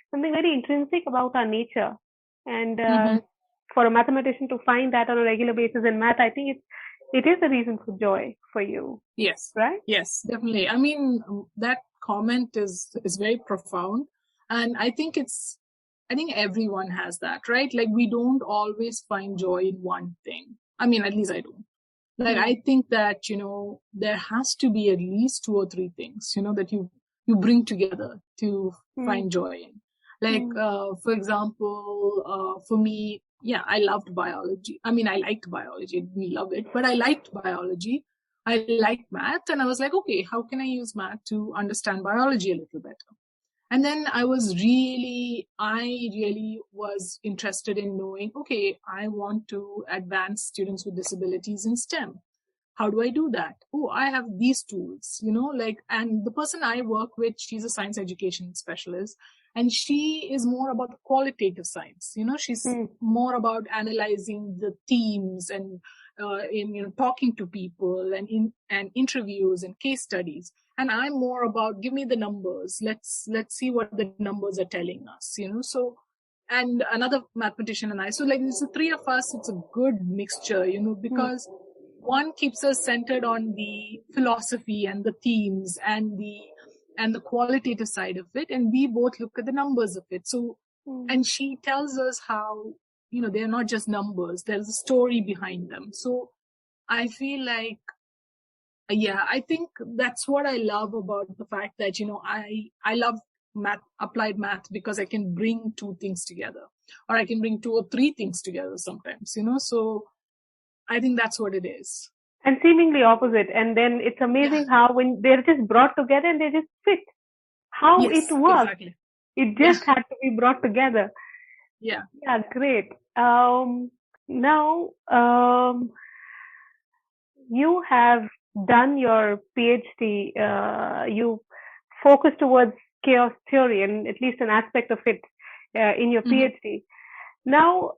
something very intrinsic about our nature. And for a mathematician to find that on a regular basis in math, I think it is a reason for joy for you. Yes. Right? Yes, definitely. I mean, that comment is very profound. And I think everyone has that, right? Like we don't always find joy in one thing. I mean, at least I don't. Like I think that, there has to be at least 2 or 3 things, that you bring together to find joy in. Like, for example, for me, I loved biology. I mean, I liked biology. I didn't love it, but I liked biology. I liked math. And I was like, okay, how can I use math to understand biology a little better? And then I really was interested in knowing, okay, I want to advance students with disabilities in STEM. How do I do that? Oh, I have these tools, and the person I work with, she's a science education specialist, and she is more about the qualitative science. She's more about analyzing the themes and talking to people and in interviews and case studies. And I'm more about, give me the numbers. Let's see what the numbers are telling us, So, and another mathematician and I. So like it's the 3 of us, it's a good mixture, because one keeps us centered on the philosophy and the themes and the qualitative side of it. And we both look at the numbers of it. So, and she tells us how, they're not just numbers. There's a story behind them. So I feel like, I think that's what I love about the fact that, I love applied math because I can bring 2 things together, or I can bring 2 or 3 things together sometimes, so I think that's what it is. And seemingly opposite. And then it's amazing how when they're just brought together and they just fit. How it works. Exactly. It just had to be brought together. Yeah. Yeah, great. Now, you have done your PhD. You focus towards chaos theory and at least an aspect of it in your PhD. Now,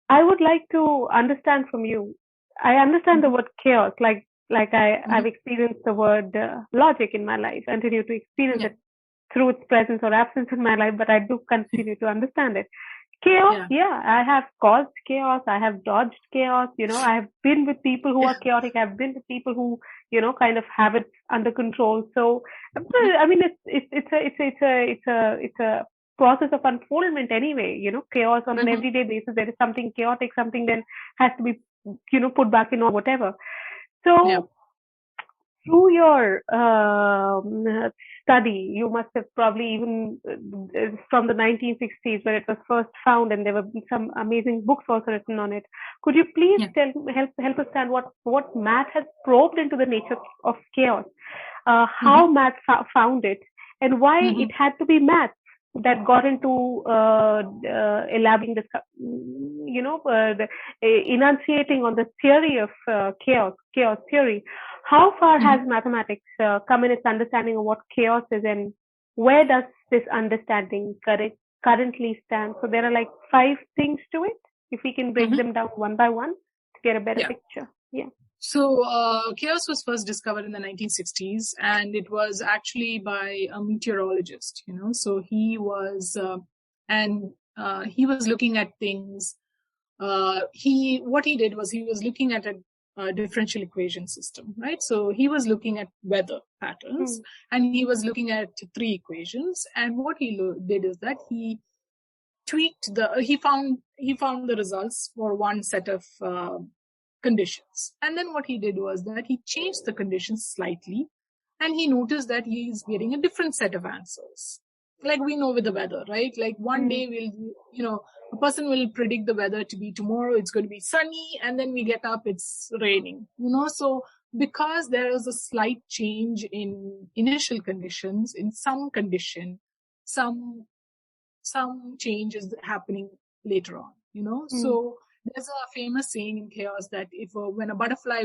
I would like to understand from you. I understand the word chaos, like I've experienced the word logic in my life, and continue to experience it through its presence or absence in my life, but I do continue to understand it. Chaos, yeah. I have caused chaos. I have dodged chaos. I have been with people who are chaotic. I've been with people who, kind of have it under control. So, I mean, it's a process of unfoldment anyway. Chaos on an everyday basis. There is something chaotic, something then has to be, put back in or whatever. So, through your study, you must have probably even from the 1960s where it was first found, and there were some amazing books also written on it. Could you please help us understand what math has probed into the nature of chaos, how math found it, and why it had to be math that got into elaborating this, enunciating on the theory of chaos theory. How far has mathematics come in its understanding of what chaos is, and where does this understanding currently stand? So there are like 5 things to it. If we can break them down one by one to get a better picture. Yeah. So chaos was first discovered in the 1960s, and it was actually by a meteorologist. So he was he was looking at things. What he did was he was looking at a differential equation system, right? So he was looking at weather patterns, and he was looking at 3 equations. And what he did is that he tweaked he found the results for one set of conditions. And then what he did was that he changed the conditions slightly, and he noticed that he is getting a different set of answers. Like we know with the weather, right? Like one day a person will predict the weather to be tomorrow, it's going to be sunny, and then we get up, it's raining, So because there is a slight change in initial conditions, in some condition, some change is happening later on, So there's a famous saying in chaos that when a butterfly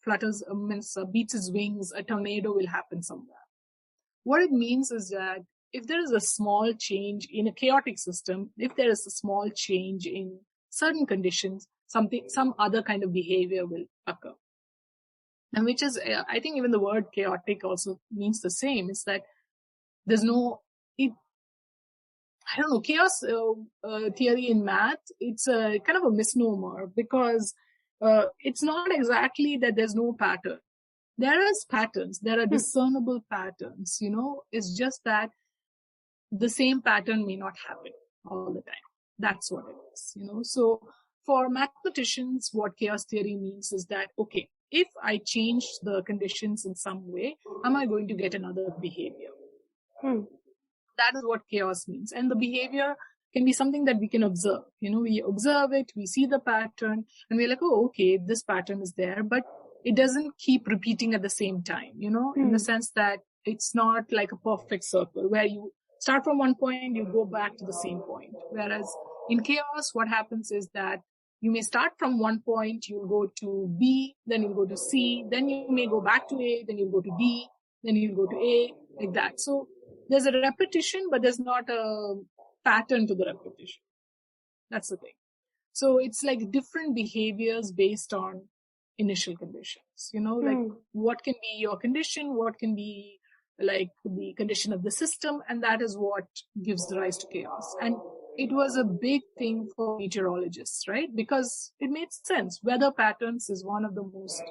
flutters, beats its wings, a tornado will happen somewhere. What it means is that if there is a small change in a chaotic system, if there is a small change in certain conditions, some other kind of behavior will occur. And which is, I think even the word chaotic also means the same. It's that there's chaos theory in math, it's a kind of a misnomer, because it's not exactly that there's no pattern. There is patterns, there are discernible patterns, It's just that the same pattern may not happen all the time. That's what it is, So for mathematicians, what chaos theory means is that, okay, if I change the conditions in some way, am I going to get another behavior? That is what chaos means. And the behavior can be something that we can observe. We observe it, we see the pattern, and we're like, oh, okay, this pattern is there, but it doesn't keep repeating at the same time, in the sense that it's not like a perfect circle where you start from one point, you go back to the same point. Whereas in chaos, what happens is that you may start from one point, you'll go to B, then you'll go to C, then you may go back to A, then you'll go to D, then you'll go to A, like that. So there's a repetition, but there's not a pattern to the repetition. That's the thing. So it's like different behaviors based on initial conditions, like what can be your condition, what can be like the condition of the system, and that is what gives rise to chaos. And it was a big thing for meteorologists, right? Because it made sense. Weather patterns is one of the most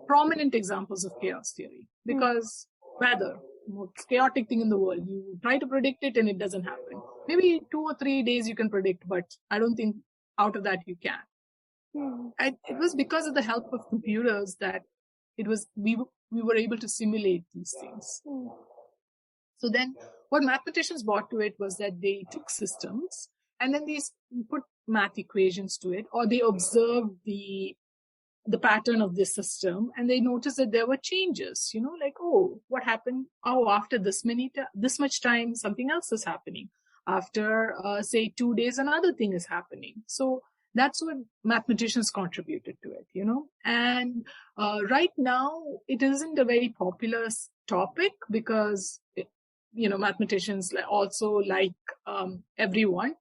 prominent examples of chaos theory, because weather, most chaotic thing in the world, you try to predict it and it doesn't happen. Maybe 2 or 3 days you can predict, but I don't think out of that you can. It was because of the help of computers that we were able to simulate these things. So then what mathematicians brought to it was that they took systems and then they put math equations to it, or they observed the pattern of this system, and they noticed that there were changes, like, oh, what happened? Oh, after this much time, something else is happening. After, say, 2 days, another thing is happening. So that's what mathematicians contributed to it, And right now, it isn't a very popular topic because, mathematicians also like everyone.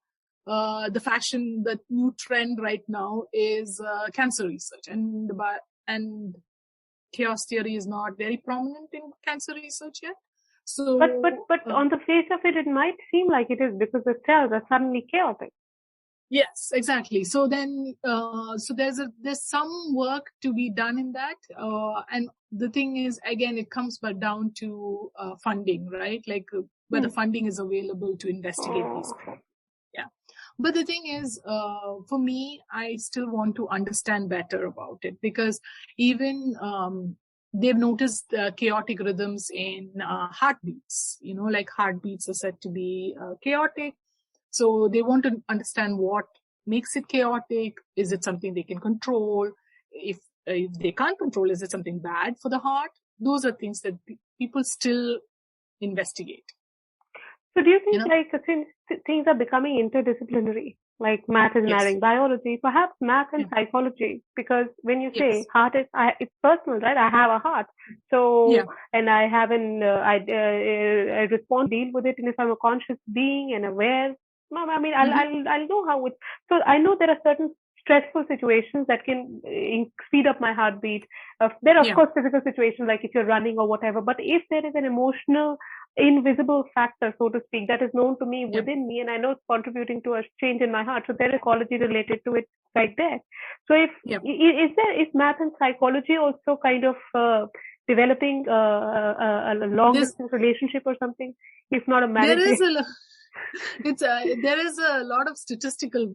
The new trend right now is cancer research, and chaos theory is not very prominent in cancer research yet. So, but on the face of it, it might seem like it is, because the cells are suddenly chaotic. Yes, exactly. So then, so there's some work to be done in that. And the thing is, again, it comes but down to funding, right? Like whether funding is available to investigate these things. Yeah. But the thing is, for me, I still want to understand better about it, because even they've noticed chaotic rhythms in heartbeats. Like heartbeats are said to be chaotic. So they want to understand what makes it chaotic. Is it something they can control? If they can't control, is it something bad for the heart? Those are things that people still investigate. So do you think since things are becoming interdisciplinary, like math is marrying biology, perhaps math and psychology, because when you say heart it's personal, right? I have a heart. So, and I have I respond, deal with it. And if I'm a conscious being and aware, I mean, I'll know how it, so I know there are certain stressful situations that can speed up my heartbeat. There are, of course, physical situations, like if you're running or whatever, but if there is an emotional, invisible factor, so to speak, that is known to me within me, and I know it's contributing to a change in my heart. So there is psychology related to it right there. So is math and psychology also kind of developing a long distance relationship or something? If not a marriage. There is a lot of statistical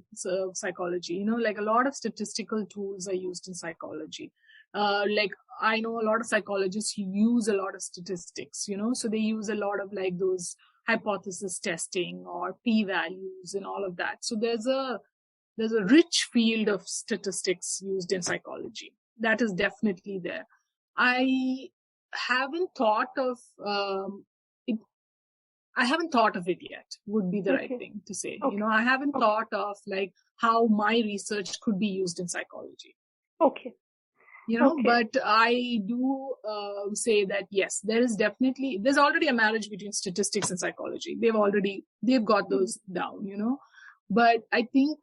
psychology. Like a lot of statistical tools are used in psychology. Like I know a lot of psychologists who use a lot of statistics, so they use a lot of like those hypothesis testing or p-values and all of that. So there's a rich field of statistics used in psychology. That is definitely there. I haven't thought of it yet, would be the right thing to say. I haven't thought of like how my research could be used in psychology. But I do say that, yes, there's already a marriage between statistics and psychology. They've got those down, but I think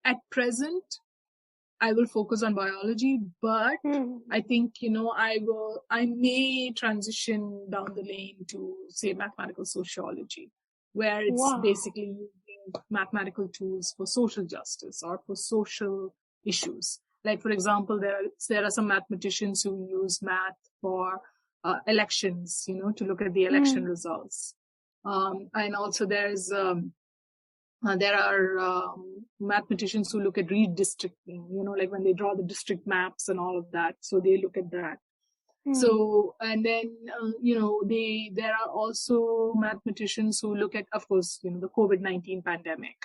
at present, I will focus on biology, but I think, I may transition down the lane to, say, mathematical sociology, where it's basically using mathematical tools for social justice or for social issues. Like, for example, there are some mathematicians who use math for elections, to look at the election results. And also there are mathematicians who look at redistricting, like when they draw the district maps and all of that. So they look at that. So, and then, there are also mathematicians who look at, of course, the COVID-19 pandemic,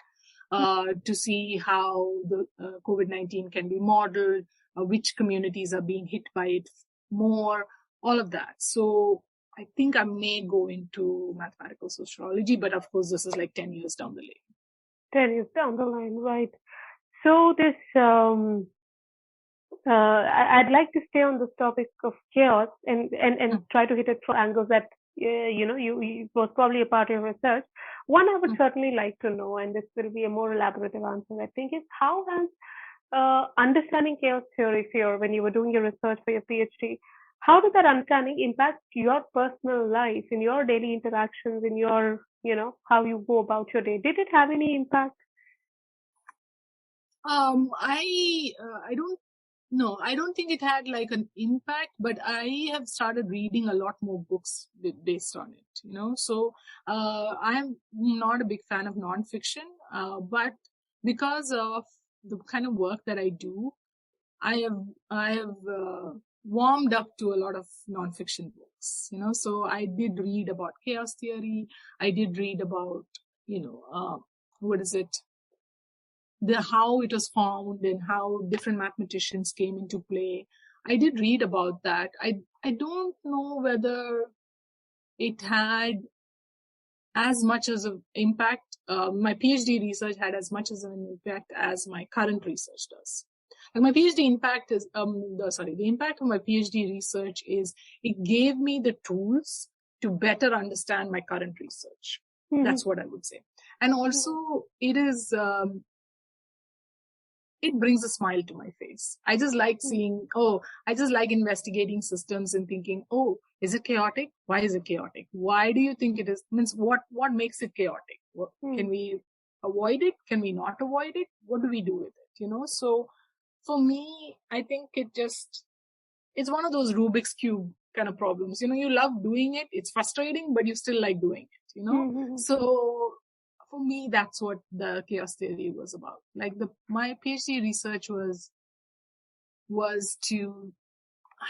to see how the COVID-19 can be modeled, which communities are being hit by it more, all of that. So I think I may go into mathematical sociology, but of course, this is like 10 years down the lane. 10 years down the line, right. So this, I'd like to stay on this topic of chaos and try to hit it from angles that, you was probably a part of your research. One I would certainly like to know, and this will be a more elaborative answer, I think, is how has understanding chaos theory here, when you were doing your research for your PhD, how did that understanding impact your personal life, in your daily interactions, in your, how you go about your day? Did it have any impact? I don't think it had like an impact, but I have started reading a lot more books based on it, so I'm not a big fan of nonfiction, but because of the kind of work that I do, I have warmed up to a lot of nonfiction books, so I did read about chaos theory. I did read about, how it was found and how different mathematicians came into play. I did read about that. I don't know whether it had as much as an impact. My PhD research had as much as an impact as my current research does. Like my PhD impact is, the impact of my PhD research is it gave me the tools to better understand my current research. That's what I would say. And also it is, it brings a smile to my face. I just like I just like investigating systems and thinking, is it chaotic? Why is it chaotic? Why do you think it is? Means what makes it chaotic? Can we avoid it? Can we not avoid it? What do we do with it? So for me, I think it's one of those Rubik's Cube kind of problems. You love doing it. It's frustrating, but you still like doing it. So for me, that's what the chaos theory was about. Like my PhD research was to,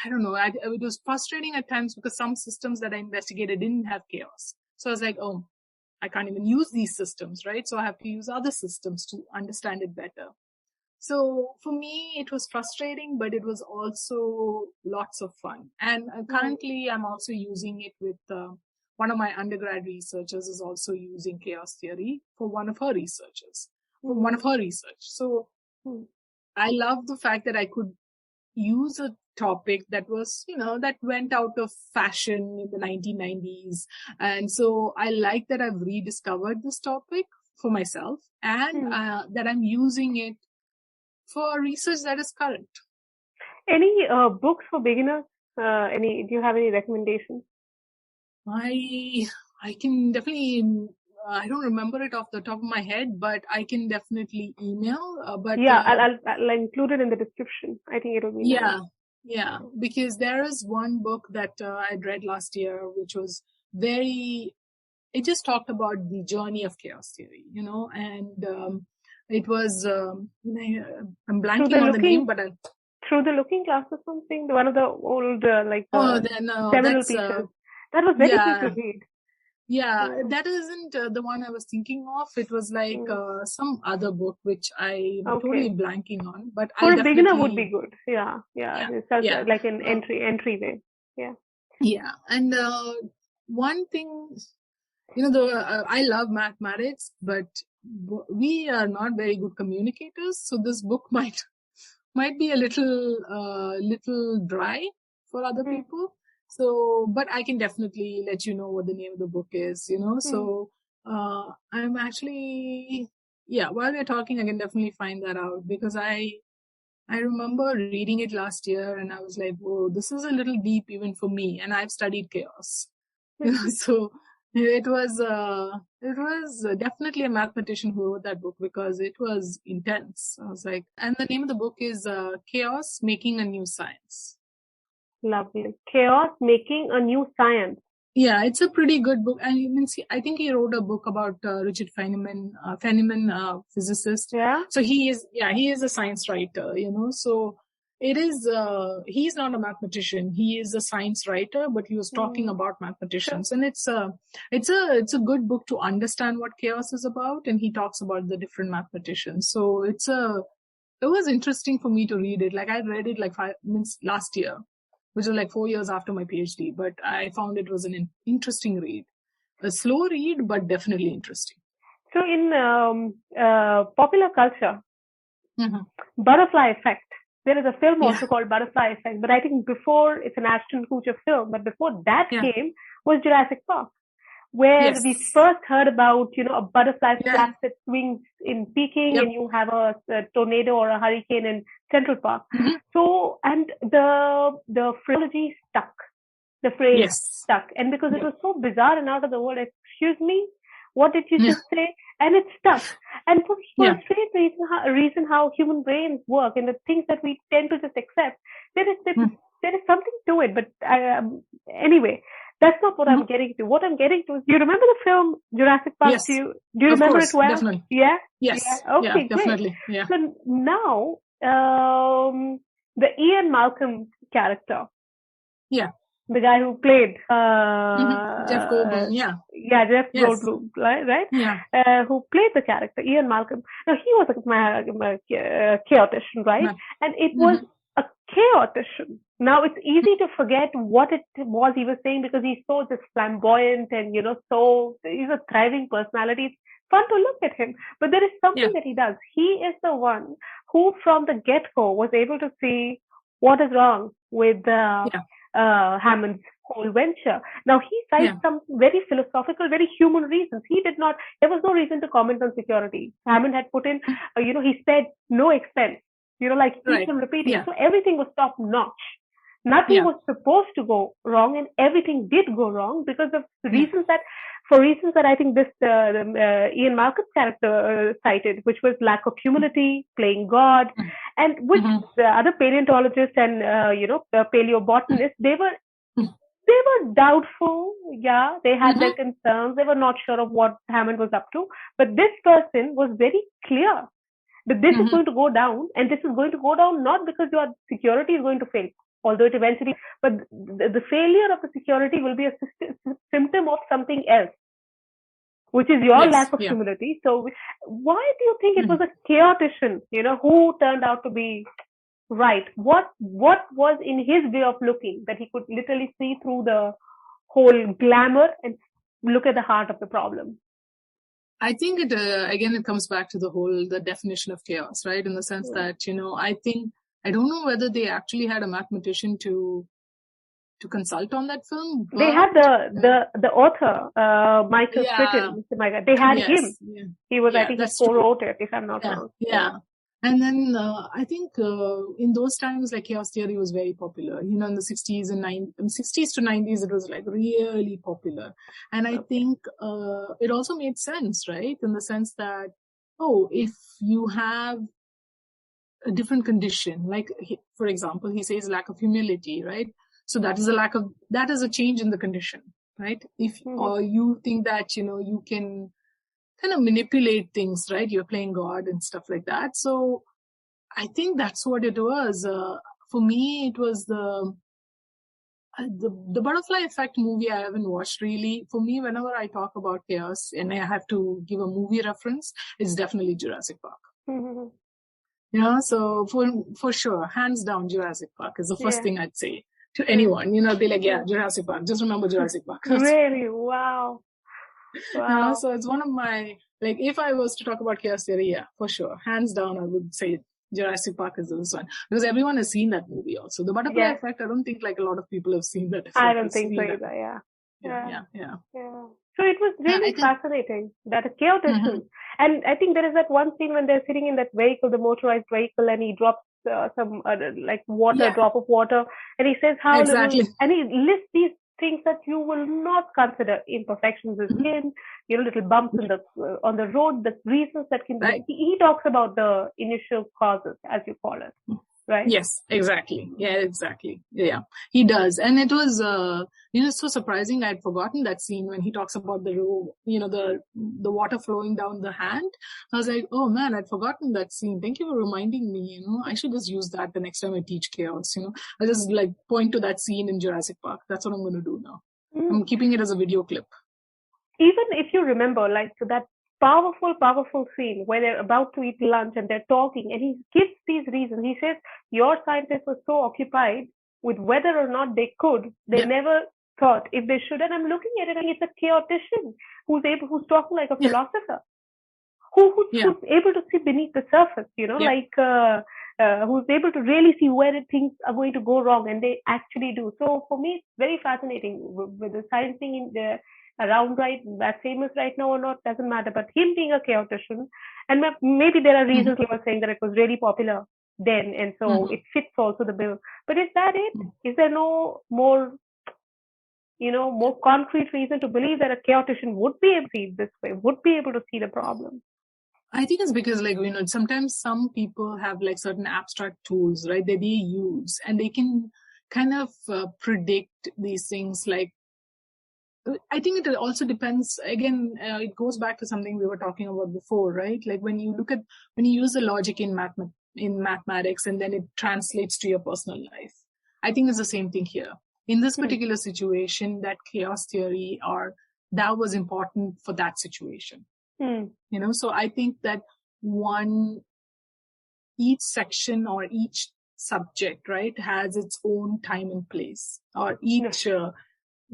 I don't know, it was frustrating at times because some systems that I investigated didn't have chaos. So I was like, oh, I can't even use these systems, right? So I have to use other systems to understand it better. So for me, it was frustrating, but it was also lots of fun. And currently, I'm also using it with one of my undergrad researchers is also using chaos theory for one of her research. So I love the fact that I could use a topic that was, that went out of fashion in the 1990s. And so I like that I've rediscovered this topic for myself and that I'm using it for research that is current. Any books for beginners? Do you have any recommendations? I can definitely, I don't remember it off the top of my head, but I can definitely email. But I'll include it in the description. I think it'll be nice. Yeah, because there is one book that I'd read last year, which was it just talked about the journey of chaos theory, and it was, I'm blanking on the name, but Through the Looking Glass or something, one of the old, seminal teachers. That was very good to read. Yeah, that isn't the one I was thinking of. It was like some other book, which I'm totally blanking on. But for a beginner would be good. Yeah. It's like an entryway. Yeah. Yeah, and one thing, I love mathematics, but we are not very good communicators. So this book might be a little dry for other people. So, but I can definitely let you know what the name of the book is, So, I'm actually, while we're talking, I can definitely find that out because I remember reading it last year and I was like, whoa, this is a little deep even for me. And I've studied chaos. So it was definitely a mathematician who wrote that book because it was intense. I was like, and the name of the book is Chaos Making a New Science. Lovely. Chaos Making a New Science. Yeah, it's a pretty good book. And I think he wrote a book about Richard Feynman, physicist. Yeah. So he is a science writer, So it is, he's not a mathematician. He is a science writer, but he was talking about mathematicians. Sure. And it's a good book to understand what chaos is about. And he talks about the different mathematicians. So it was interesting for me to read it. Like I read it last year, which was like 4 years after my PhD, but I found it was an interesting read. A slow read, but definitely interesting. So in popular culture, Butterfly Effect, there is a film also called Butterfly Effect, but I think before, it's an Ashton Kutcher film, but before that came was Jurassic Park, where we first heard about, a butterfly flaps its wings in Peking and you have a tornado or a hurricane in Central Park. So, and the phraseology stuck, the phrase stuck. And because it was so bizarre and out of the world, excuse me, what did you just say? And it stuck. And for a strange reason how human brains work and the things that we tend to just accept, there is something to it. But anyway, that's not what I'm getting to. What I'm getting to is, do you remember the film Jurassic Park? Yes. Do you remember it well? Definitely. Yeah? Yes. Yeah? Okay, definitely. great. Yeah. So now, the Ian Malcolm character. Yeah. The guy who played Jeff Goldblum, Jeff Goldblum, right? Yeah. Who played the character, Ian Malcolm. Now, he was a chaotician, right? And it was a chaotician. Now, it's easy to forget what it was he was saying because he's so just flamboyant and, so he's a thriving personality. It's fun to look at him. But there is something that he does. He is the one who, from the get-go, was able to see what is wrong with Hammond's whole venture. Now, he cites some very philosophical, very human reasons. There was no reason to comment on security. Hammond had put in, he said no expense, keeps on repeating. So everything was top notch. Nothing was supposed to go wrong and everything did go wrong because of the reasons that for reasons that I think this Ian Malcolm's character cited, which was lack of humility, playing God, and which the other paleontologists and the paleobotanists, they were doubtful. Yeah, they had their concerns. They were not sure of what Hammond was up to. But this person was very clear that this is going to go down, and this is going to go down not because your security is going to fail, although it eventually, but the failure of the security will be a symptom of something else, which is your lack of humility. So why do you think it was a chaotician, who turned out to be right? What was in his way of looking that he could literally see through the whole glamour and look at the heart of the problem? I think it comes back to the definition of chaos, right? In the sense that, I don't know whether they actually had a mathematician to consult on that film. They had the author, Michael Crichton. They had him. Yeah. He was, I think, he co-wrote it, if I'm not wrong. Yeah. And then I think in those times, like, chaos theory was very popular. In the 60s and 60s to 90s, it was like really popular. And I think it also made sense, right? In the sense that, if you have a different condition, like, for example, he says lack of humility, right? So that is a change in the condition, right? If you think that, you can kind of manipulate things, right? You're playing God and stuff like that. So I think that's what it was. For me, it was the Butterfly Effect movie I haven't watched really. For me, whenever I talk about chaos and I have to give a movie reference, it's definitely Jurassic Park. So for sure, hands down, Jurassic Park is the first thing I'd say to anyone. Be like, Jurassic Park. Just remember Jurassic Park. Really? Wow. So it's one of my, like, if I was to talk about chaos theory, for sure, hands down, I would say Jurassic Park is this one, because everyone has seen that movie also. The Butterfly Effect, I don't think like a lot of people have seen that. I don't think so either. Yeah. So it was really fascinating that a chaotician, and I think there is that one scene when they're sitting in that vehicle, the motorized vehicle, and he drops some drop of water, and he says how little, and he lists these things that you will not consider: imperfections of skin, little bumps on the road, the reasons that can be. He talks about the initial causes, as you call it, right? Yes, exactly. Yeah, exactly. Yeah, he does, and it was so surprising. I'd forgotten that scene when he talks about the water flowing down the hand. I was like, oh man, I'd forgotten that scene. Thank you for reminding me. I should just use that the next time I teach chaos. I just like point to that scene in Jurassic Park. That's what I'm going to do now. I'm keeping it as a video clip. Even if you remember, like that powerful scene where they're about to eat lunch and they're talking, and he gives these reasons. He says, your scientists were so occupied with whether or not they could, they never thought if they should. And I'm looking at it, and it's a chaotician who's talking like a philosopher, who's able to see beneath the surface, who's able to really see where things are going to go wrong, and they actually do. So for me, it's very fascinating with the science thing around as famous right now or not, doesn't matter, but him being a chaotician, and maybe there are reasons he was saying that it was really popular then, and so it fits also the bill. But is that it? Is there no more concrete reason to believe that a chaotician would be able to see this way, would be able to see the problem? I think it's because, sometimes some people have like certain abstract tools, right, that they use, and they can kind of predict these things. Like, I think it also depends, again, it goes back to something we were talking about before, right? Like when you use the logic in mathematics and then it translates to your personal life. I think it's the same thing here. In this particular situation, that chaos theory that was important for that situation. So I think that each section or each subject, right, has its own time and place, or each,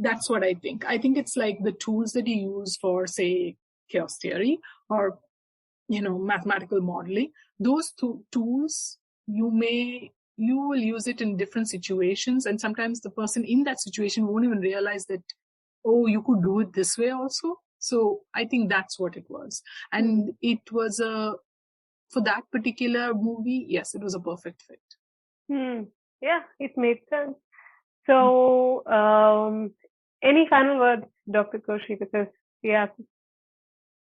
that's what I think. I think it's like the tools that you use for, say, chaos theory or, mathematical modeling. Those tools, you will use it in different situations. And sometimes the person in that situation won't even realize that, you could do it this way also. So I think that's what it was. And it was for that particular movie, yes, it was a perfect fit. Yeah, it made sense. So, any final words, Dr. Koshy? Because Yeah,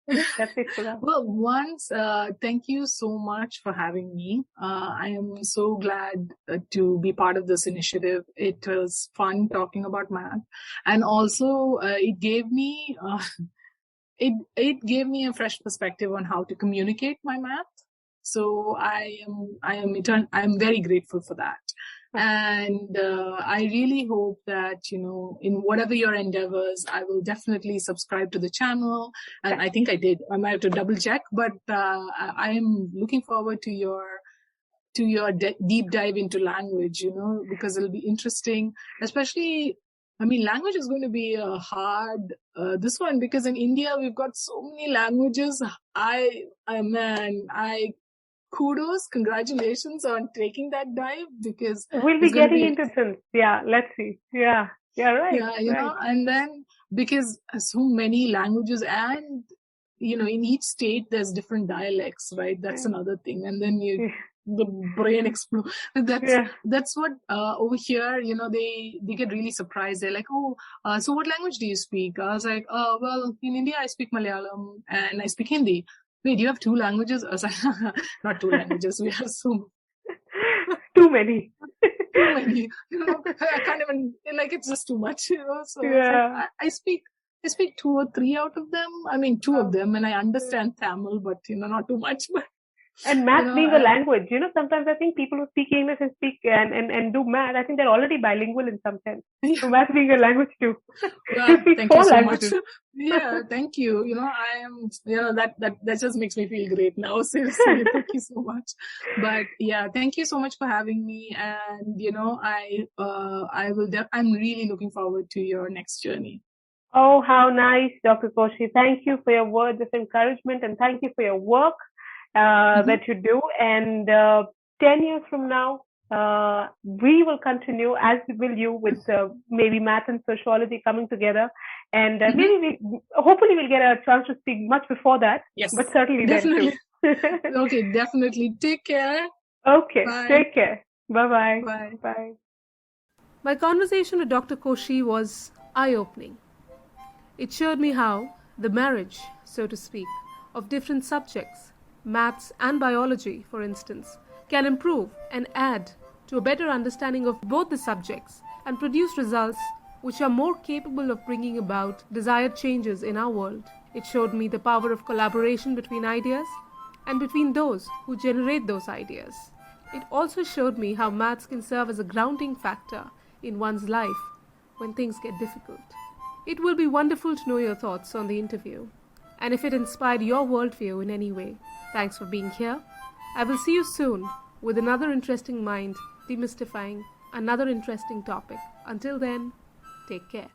that's it for us. Well, thank you so much for having me. I am so glad to be part of this initiative. It was fun talking about math, and also it gave me it gave me a fresh perspective on how to communicate my math. So I'm very grateful for that. And I really hope that, in whatever your endeavors, I will definitely subscribe to the channel. And I think I did. I might have to double check, but I am looking forward to your deep dive into language, because it'll be interesting, especially, I mean, language is going to be a hard, this one, because in India, we've got so many languages. Kudos, congratulations on taking that dive, because We'll be getting into things. Yeah, let's see. Yeah, right. Yeah, right. And then because so many languages, and in each state there's different dialects, right? That's another thing. And then the brain explodes. That's what over here, they get really surprised. They're like, oh, so what language do you speak? I was like, well, in India I speak Malayalam and I speak Hindi. Wait, you have two languages? I was like, not two languages. We have so too many. Too many. I can't even, it's just too much. So I speak 2 or 3 out of them. I mean, 2 of them, and I understand Tamil, but not too much. But and math being a language, sometimes I think people who speak English and speak and do math, I think they're already bilingual in some sense. So math being a language too. Well, thank you so much. Yeah, thank you. I am, that just makes me feel great now. Seriously, thank you so much. But yeah, thank you so much for having me. And, I'm really looking forward to your next journey. Oh, how nice, Dr. Koshy. Thank you for your words of encouragement, and thank you for your work that you do. And 10 years from now, we will continue, as will you, with maybe math and sociology coming together. And hopefully we'll get a chance to speak much before that. Yes, but certainly definitely. then too. Okay, definitely. Take care. Okay, Bye. Take care. Bye-bye. Bye. Bye. My conversation with Dr. Koshy was eye-opening. It showed me how the marriage, so to speak, of different subjects, maths and biology, for instance, can improve and add to a better understanding of both the subjects and produce results which are more capable of bringing about desired changes in our world. It showed me the power of collaboration between ideas and between those who generate those ideas. It also showed me how maths can serve as a grounding factor in one's life when things get difficult. It will be wonderful to know your thoughts on the interview. And if it inspired your worldview in any way, thanks for being here. I will see you soon with another interesting mind demystifying another interesting topic. Until then, take care.